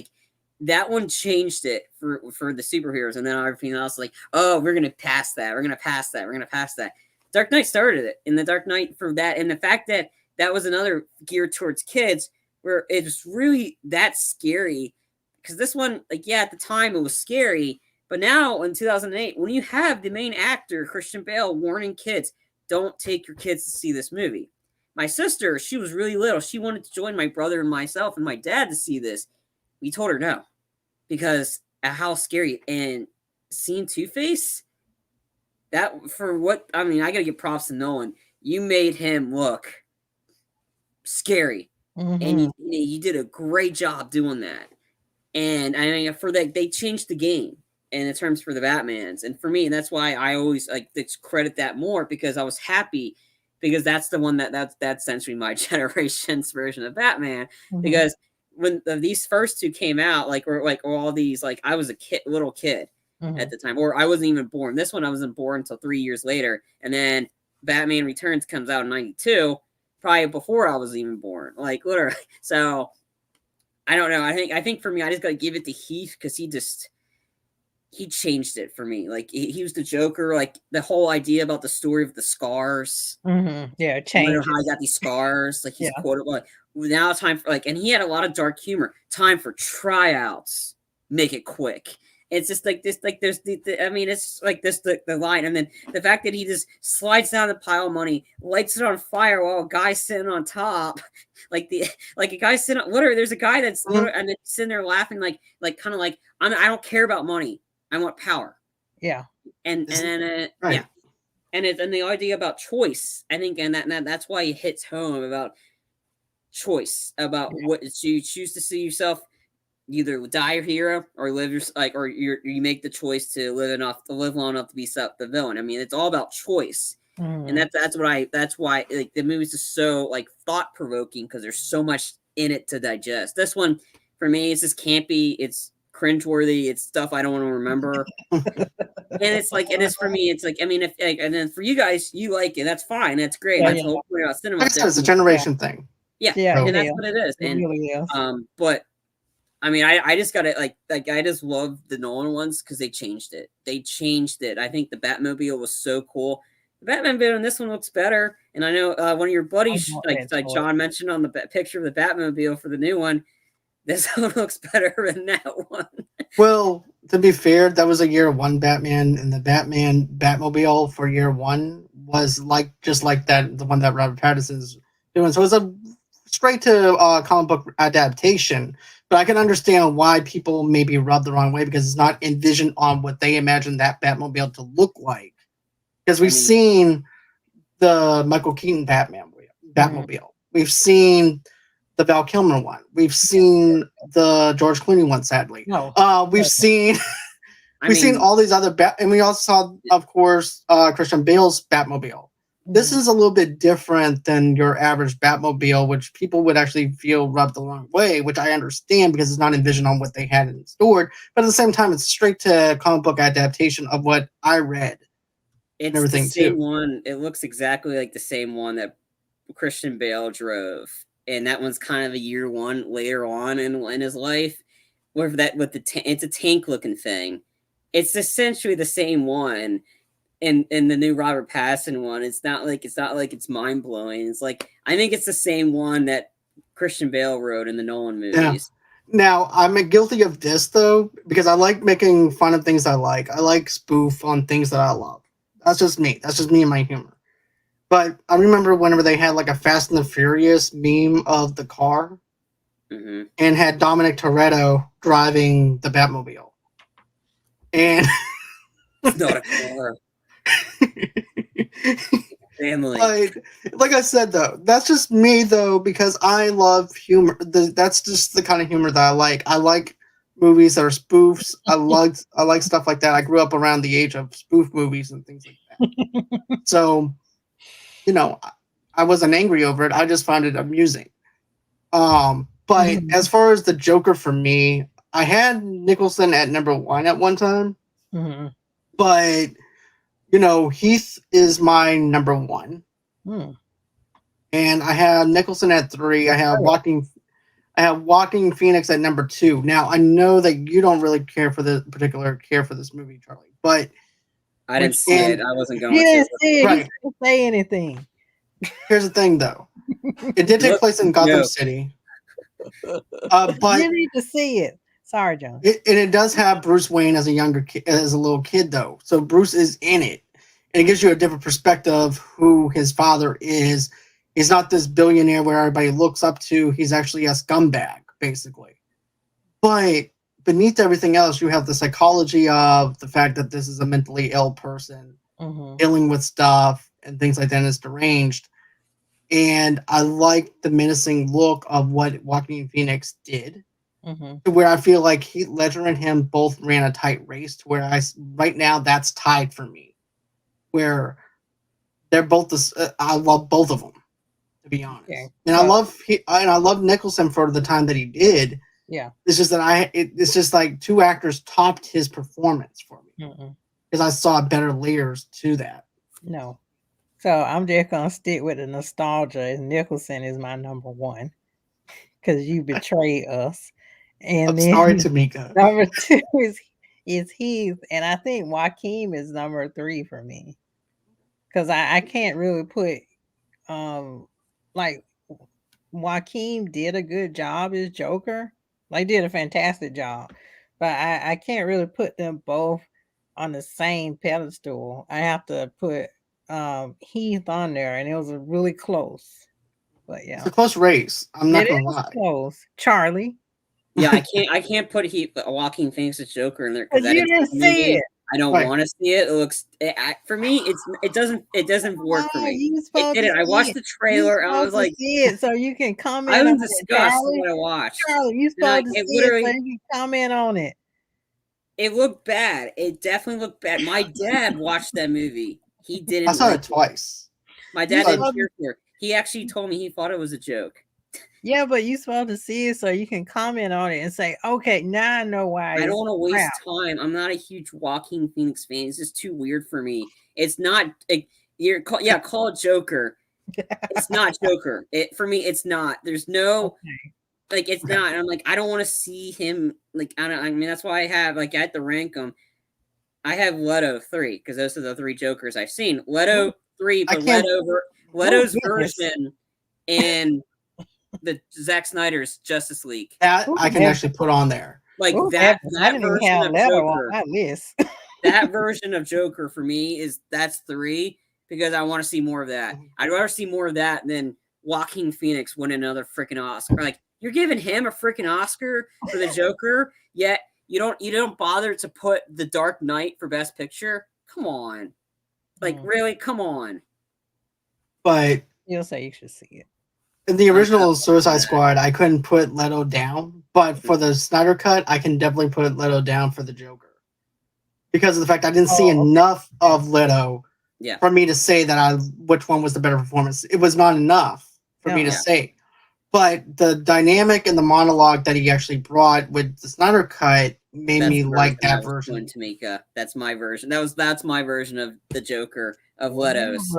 that one changed it for the superheroes, and then everything else, oh, we're gonna pass that, we're gonna pass that, we're gonna pass that. Dark Knight started it, and the Dark Knight for that, and the fact that that was another geared towards kids, where it was really that scary. Because this one, at the time it was scary, but now in 2008, when you have the main actor, Christian Bale, warning kids, don't take your kids to see this movie. My sister, she was really little. She wanted to join my brother and myself and my dad to see this. We told her no, because of how scary. And seeing Two-Face, I gotta give props to Nolan. You made him look scary, and you did a great job doing that. And I mean, for that, they changed the game in terms for the Batmans. And for me, that's why I always credit that more, because I was happy, because that's the one that's essentially my generation's version of Batman. Because when these first two came out, or all these, I was a little kid at the time, or I wasn't even born. This one I wasn't born until 3 years later. And then Batman Returns comes out in 92, probably before I was even born, literally. So I don't know. I think for me, I just got to give it to Heath, because he changed it for me. He was the Joker. The whole idea about the story of the scars. Yeah, changed. How I got these scars. He's a quote. Now it's time for and he had a lot of dark humor. Time for tryouts. Make it quick. It's just this. There's it's the line, and then the fact that he just slides down the pile of money, lights it on fire while a guy's sitting on top, a guy sitting. There's a guy that's and then sitting there laughing, I don't care about money. I want power. Yeah. And right. Yeah. And the idea about choice, I think, and that's why it hits home about choice, about what you choose to see yourself. Either die a hero or live or you make the choice to live long enough to be the villain. I mean, it's all about choice, and that's why the movie's just so thought provoking, because there's so much in it to digest. This one, For me, it's just campy. It's cringeworthy. It's stuff I don't want to remember. And it's like, it is for me. It's like, I mean, if like, and then for you guys, you like it. That's fine. That's great. That's the whole point about cinema. Like I said, it's a generation thing. Yeah, Yeah, and it that's is. what it is. It And really is. but I mean, I just got it. Like I just love the Nolan ones because they changed it. They changed it. I think the Batmobile was so cool. The Batmobile in this one looks better. And I know one of your buddies, like John mentioned on the picture of the Batmobile for the new one, this one looks better than that one. Well, to be fair, that was a year one Batman, and the Batmobile for year one was like just like that, the one that Robert Pattinson's doing. So it was a straight to comic book adaptation. But I can understand why people may be rubbed the wrong way because it's not envisioned on what they imagine that Batmobile to look like. Because we've seen the Michael Keaton Batmobile. Mm-hmm. We've seen the Val Kilmer one. We've seen the George Clooney one, sadly. We've seen all these other and we also saw, of course, Christian Bale's Batmobile. This is a little bit different than your average Batmobile, which people would actually feel rubbed the wrong way, which I understand because it's not envisioned on what they had in stored. But at the same time, it's straight to comic book adaptation of what I read. It's the same one. It looks exactly like the same one that Christian Bale drove. And that one's kind of a year one later on in his life. It's a tank looking thing. It's essentially the same one. And the new Robert Pattinson one, it's not like it's mind blowing. It's like I think it's the same one that Christian Bale wrote in the Nolan movies. Yeah. Now I'm guilty of this though because I like making fun of things I like. I like spoof on things that I love. That's just me. That's just me and my humor. But I remember whenever they had like a Fast and the Furious meme of the car, and had Dominic Toretto driving the Batmobile, and it's not a car. Family. Like I said though, that's just me though because I love humor. That's just the kind of humor that I like. I like movies that are spoofs. I like stuff like that. I grew up around the age of spoof movies and things like that. So, you know, I wasn't angry over it. I just found it amusing. But as far as the Joker for me, I had Nicholson at number 1 at one time, but. You know, Heath is my number 1. And I have Nicholson at 3. I have Walking Phoenix at number 2. Now, I know that you don't really care for this movie, Charlie, but I didn't see it. I wasn't going to. Right. He didn't say anything. Here's the thing, though. It did take place in Gotham City. But you need to see it. Sorry, John. It does have Bruce Wayne as a little kid, though. So Bruce is in it. And it gives you a different perspective of who his father is. He's not this billionaire where everybody looks up to. He's actually a scumbag, basically. But beneath everything else, you have the psychology of the fact that this is a mentally ill person dealing with stuff and things like that, and it's deranged. And I like the menacing look of what Joaquin Phoenix did. Where I feel like Heath Ledger and him both ran a tight race to where right now that's tied for me. Where they're both I love both of them, to be honest. Okay. And I love Nicholson for the time that he did. Yeah. It's just that it's just like two actors topped his performance for me. Because I saw better layers to that. No. So I'm just gonna stick with the nostalgia, and Nicholson is my number 1. Because you betrayed us. And I'm sorry, Tomeka. Number 2 is Heath, and I think Joaquin is number 3 for me. Because I can't really put like Joaquin did a good job as Joker. Like did a fantastic job. But I can't really put them both on the same pedestal. I have to put Heath on there, and it was a really close. But yeah. It's a close race. I'm not gonna lie. Close. Charlie. Yeah, I can't put Joaquin Phoenix as Joker in there because you didn't see it. I don't want to see it. It looks for me. It doesn't work for me. It didn't. I watched the trailer. And I was like, see it so you can comment. I was disgusted when I watched. Charlie, you supposed to see it so you can comment on it. It looked bad. It definitely looked bad. My dad watched that movie. He didn't. I saw it twice. My dad didn't care for it. He actually told me he thought it was a joke. Yeah, but you supposed to see it so you can comment on it and say, okay, now I know why. I don't it's want to crap. waste time. I'm not a huge Joaquin Phoenix fan. It's just too weird for me. It's not. Call it Joker. It's not Joker. For me, it's not. There's no Okay. it's not. And I'm like, I don't want to see him. Like, I mean, that's why I have I had to rank them. I have Leto 3 because those are the 3 Jokers I've seen. Leto 3, but Leto's goodness. version and the Zack Snyder's Justice League. That I can actually put on there. Like Ooh, that I didn't even version have of Leto on Joker. my list. That version of Joker for me that's 3 because I want to see more of that. I'd rather see more of that than Joaquin Phoenix win another freaking Oscar. Like, you're giving him a freaking Oscar for the Joker, yet you don't bother to put The Dark Knight for Best Picture. Come on, like really, come on. But You'll say you should see it. in the original Suicide Squad, I couldn't put Leto down, but for the Snyder Cut, I can definitely put Leto down for the Joker because of the fact I didn't see enough of Leto for me to say that which one was the better performance. It was not enough for me to say. But the dynamic and the monologue that he actually brought with the Snyder Cut made me like that version. Tomeka. That's my version. That's my version of the Joker of Leto's.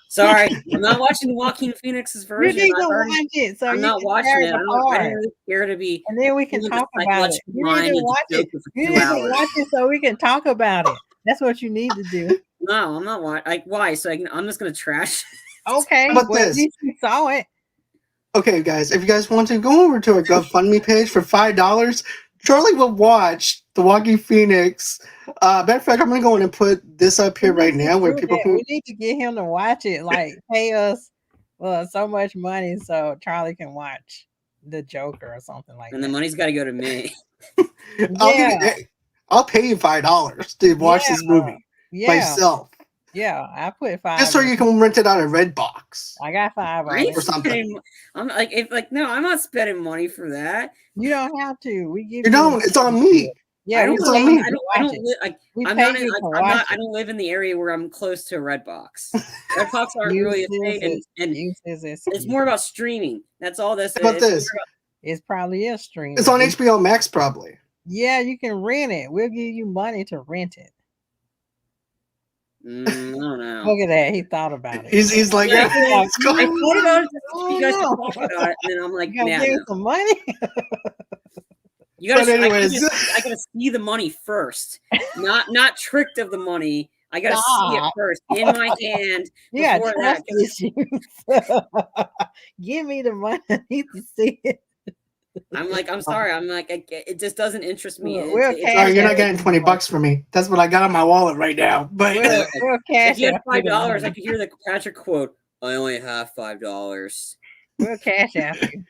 Sorry, I'm not watching Joaquin Phoenix's version. You need to watch it, so I'm not watching it. I don't really care to be. And then we can talk about it. You need to watch it. You need to watch it so we can talk about it. That's what you need to do. No, I'm not watching. Why? So I'm just gonna trash. Okay, but at least you saw it. Okay, guys, if you guys want to go over to our GoFundMe page for $5, Charlie will watch the Joaquin Phoenix. Matter of fact, I'm going to go in and put this up here right now where people we need to get him to watch it. Like, pay us so much money so Charlie can watch the Joker or something like that. And the money's got to go to me. I'll pay you $5 to watch this movie myself. Yeah, I put $5 just so you can rent it out of Redbox. I got $5 or something. I'm no, I'm not spending money for that. You don't have to. We give you don't. It's on me. Yeah, I don't live in the area where I'm close to a Redbox. Redbox aren't really a thing, and it's more about streaming. That's all this is. It's probably a stream. It's on HBO Max, probably. Yeah, you can rent it. We'll give you money to rent it. I don't know. Look at that. He thought about it. He's like, I thought about it. You guys talk about it, and then I'm like, yeah, give some money. You gotta. I gotta see the money first, not tricked of the money. I gotta see it first in my hand. Yeah, give me the money. I need to see it. I'm sorry. It just doesn't interest me. Sorry, you're not getting $20 from me. That's what I got on my wallet right now. But if you had $5, I could hear the Patrick quote. I only have $5. We'll cash out you.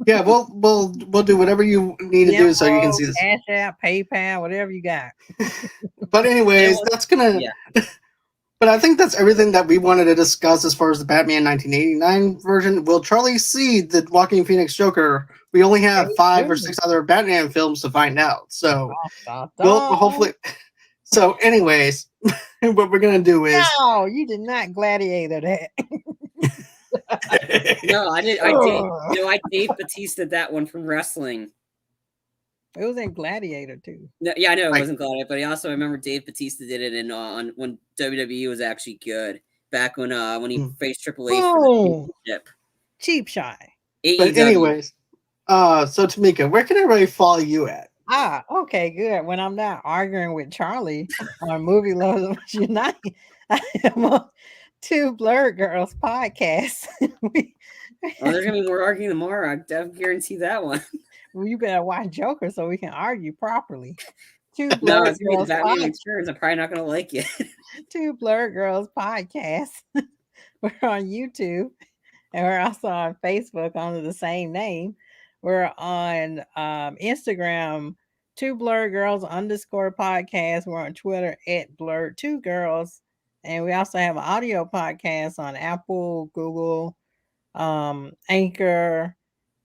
Yeah, we'll do whatever you need to do so you can see this. Cash out, PayPal, whatever you got. But anyways, that's gonna. Yeah. But I think that's everything that we wanted to discuss as far as the Batman 1989 version. Will Charlie see the Joaquin Phoenix Joker? We only have 5 or 6 other Batman films to find out. So we'll hopefully. So, anyways, what we're gonna do is. No, you did not gladiator that. No, I did. I Dave Bautista that one from wrestling. It was in Gladiator too. No, yeah, I know it wasn't Gladiator, but I remember Dave Bautista did it in when WWE was actually good back when he faced Triple H for the championship. Cheap shot. But anyways, so Tomeka, where can everybody follow you at? Okay, good. When I'm not arguing with Charlie on Movie Lovers Unite, I am on Two Blurred Girls podcast. There's gonna be more arguing tomorrow. I definitely guarantee that one. Well, you better watch Joker so we can argue properly. Two No, Blurred it's gonna be Girls the Batman Returns. I'm probably not gonna like it. Two Blurred Girls podcast. We're on YouTube, and we're also on Facebook under the same name. We're on Instagram, Two Blurred Girls _podcast. We're on Twitter at Blurred2Girls, and we also have an audio podcast on Apple, Google, Anchor.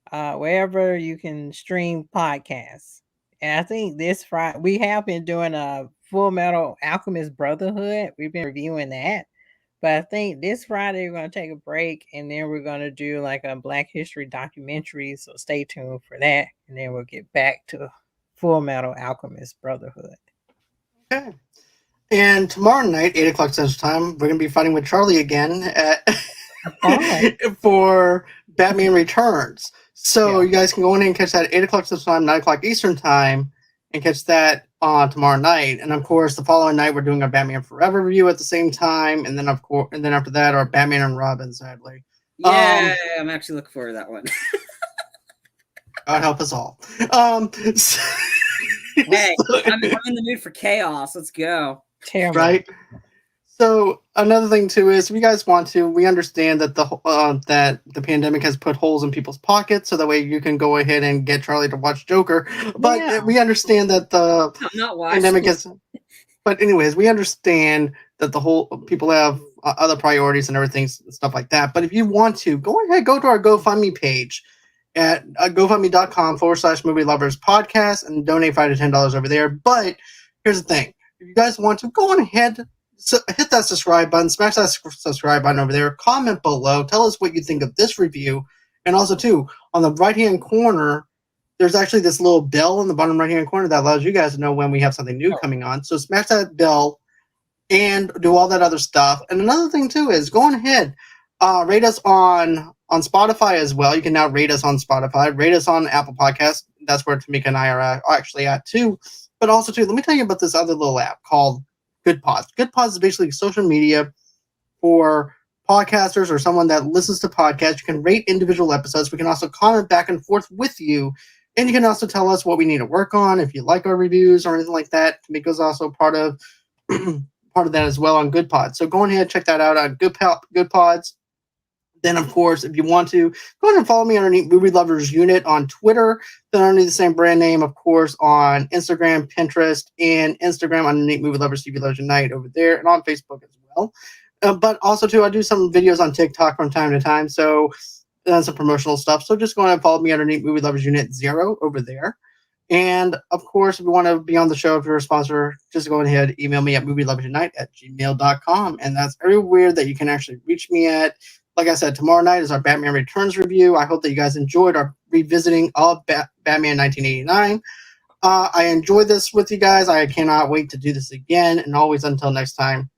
Wherever you can stream podcasts. And I think this Friday we have been doing a Full Metal Alchemist Brotherhood. We've been reviewing that. But I think this Friday we're gonna take a break, and then we're gonna do like a Black History documentary. So stay tuned for that, and then we'll get back to Full Metal Alchemist Brotherhood. Okay. And tomorrow night, 8 o'clock Central Time, we're going to be fighting with Charlie again for Batman Returns. So you guys can go in and catch that at 8 o'clock Central Time, 9 o'clock Eastern Time, and catch that tomorrow night. And of course, the following night, we're doing a Batman Forever review at the same time. And then, after that, our Batman and Robin, sadly. Yeah, I'm actually looking forward to that one. God help us all. Hey, I'm in the mood for chaos. Let's go. Terrible. Right? So another thing too is, if you guys want to, we understand that the pandemic has put holes in people's pockets, so that way you can go ahead and get Charlie to watch Joker. But we understand that the pandemic has. But anyways, we understand that the whole people have other priorities and everything, stuff like that. But if you want to, go ahead, go to our GoFundMe page at GoFundMe.com/Movie Lovers Podcast and donate $5 to $10 over there. But here's the thing. If you guys want to, go on ahead, hit that subscribe button, smash that subscribe button over there, comment below, tell us what you think of this review. And also, too, on the right-hand corner, there's actually this little bell in the bottom right-hand corner that allows you guys to know when we have something new coming on. So smash that bell and do all that other stuff. And another thing, too, is go on ahead, rate us on Spotify as well. You can now rate us on Spotify, rate us on Apple Podcasts. That's where Tomeka and I are actually at, too. But also, too, let me tell you about this other little app called Good Pods. Good Pods is basically social media for podcasters or someone that listens to podcasts. You can rate individual episodes. We can also comment back and forth with you. And you can also tell us what we need to work on, if you like our reviews or anything like that. Tomeka's also part of that as well on Good Pods. So go ahead, check that out on Good Pods. Then, of course, if you want to, go ahead and follow me underneath Movie Lovers Unit on Twitter. Then underneath the same brand name, of course, on Instagram, Pinterest, and Instagram underneath Movie Lovers TV Lovers Unite over there, and on Facebook as well. But also, too, I do some videos on TikTok from time to time, so some promotional stuff. So just go ahead and follow me underneath Movie Lovers Unit 0 over there. And, of course, if you want to be on the show, if you're a sponsor, just go ahead, email me at movieloversunite@gmail.com. And that's everywhere that you can actually reach me at. Like I said, tomorrow night is our Batman Returns review. I hope that you guys enjoyed our revisiting of Batman 1989. I enjoyed this with you guys. I cannot wait to do this again. And always until next time,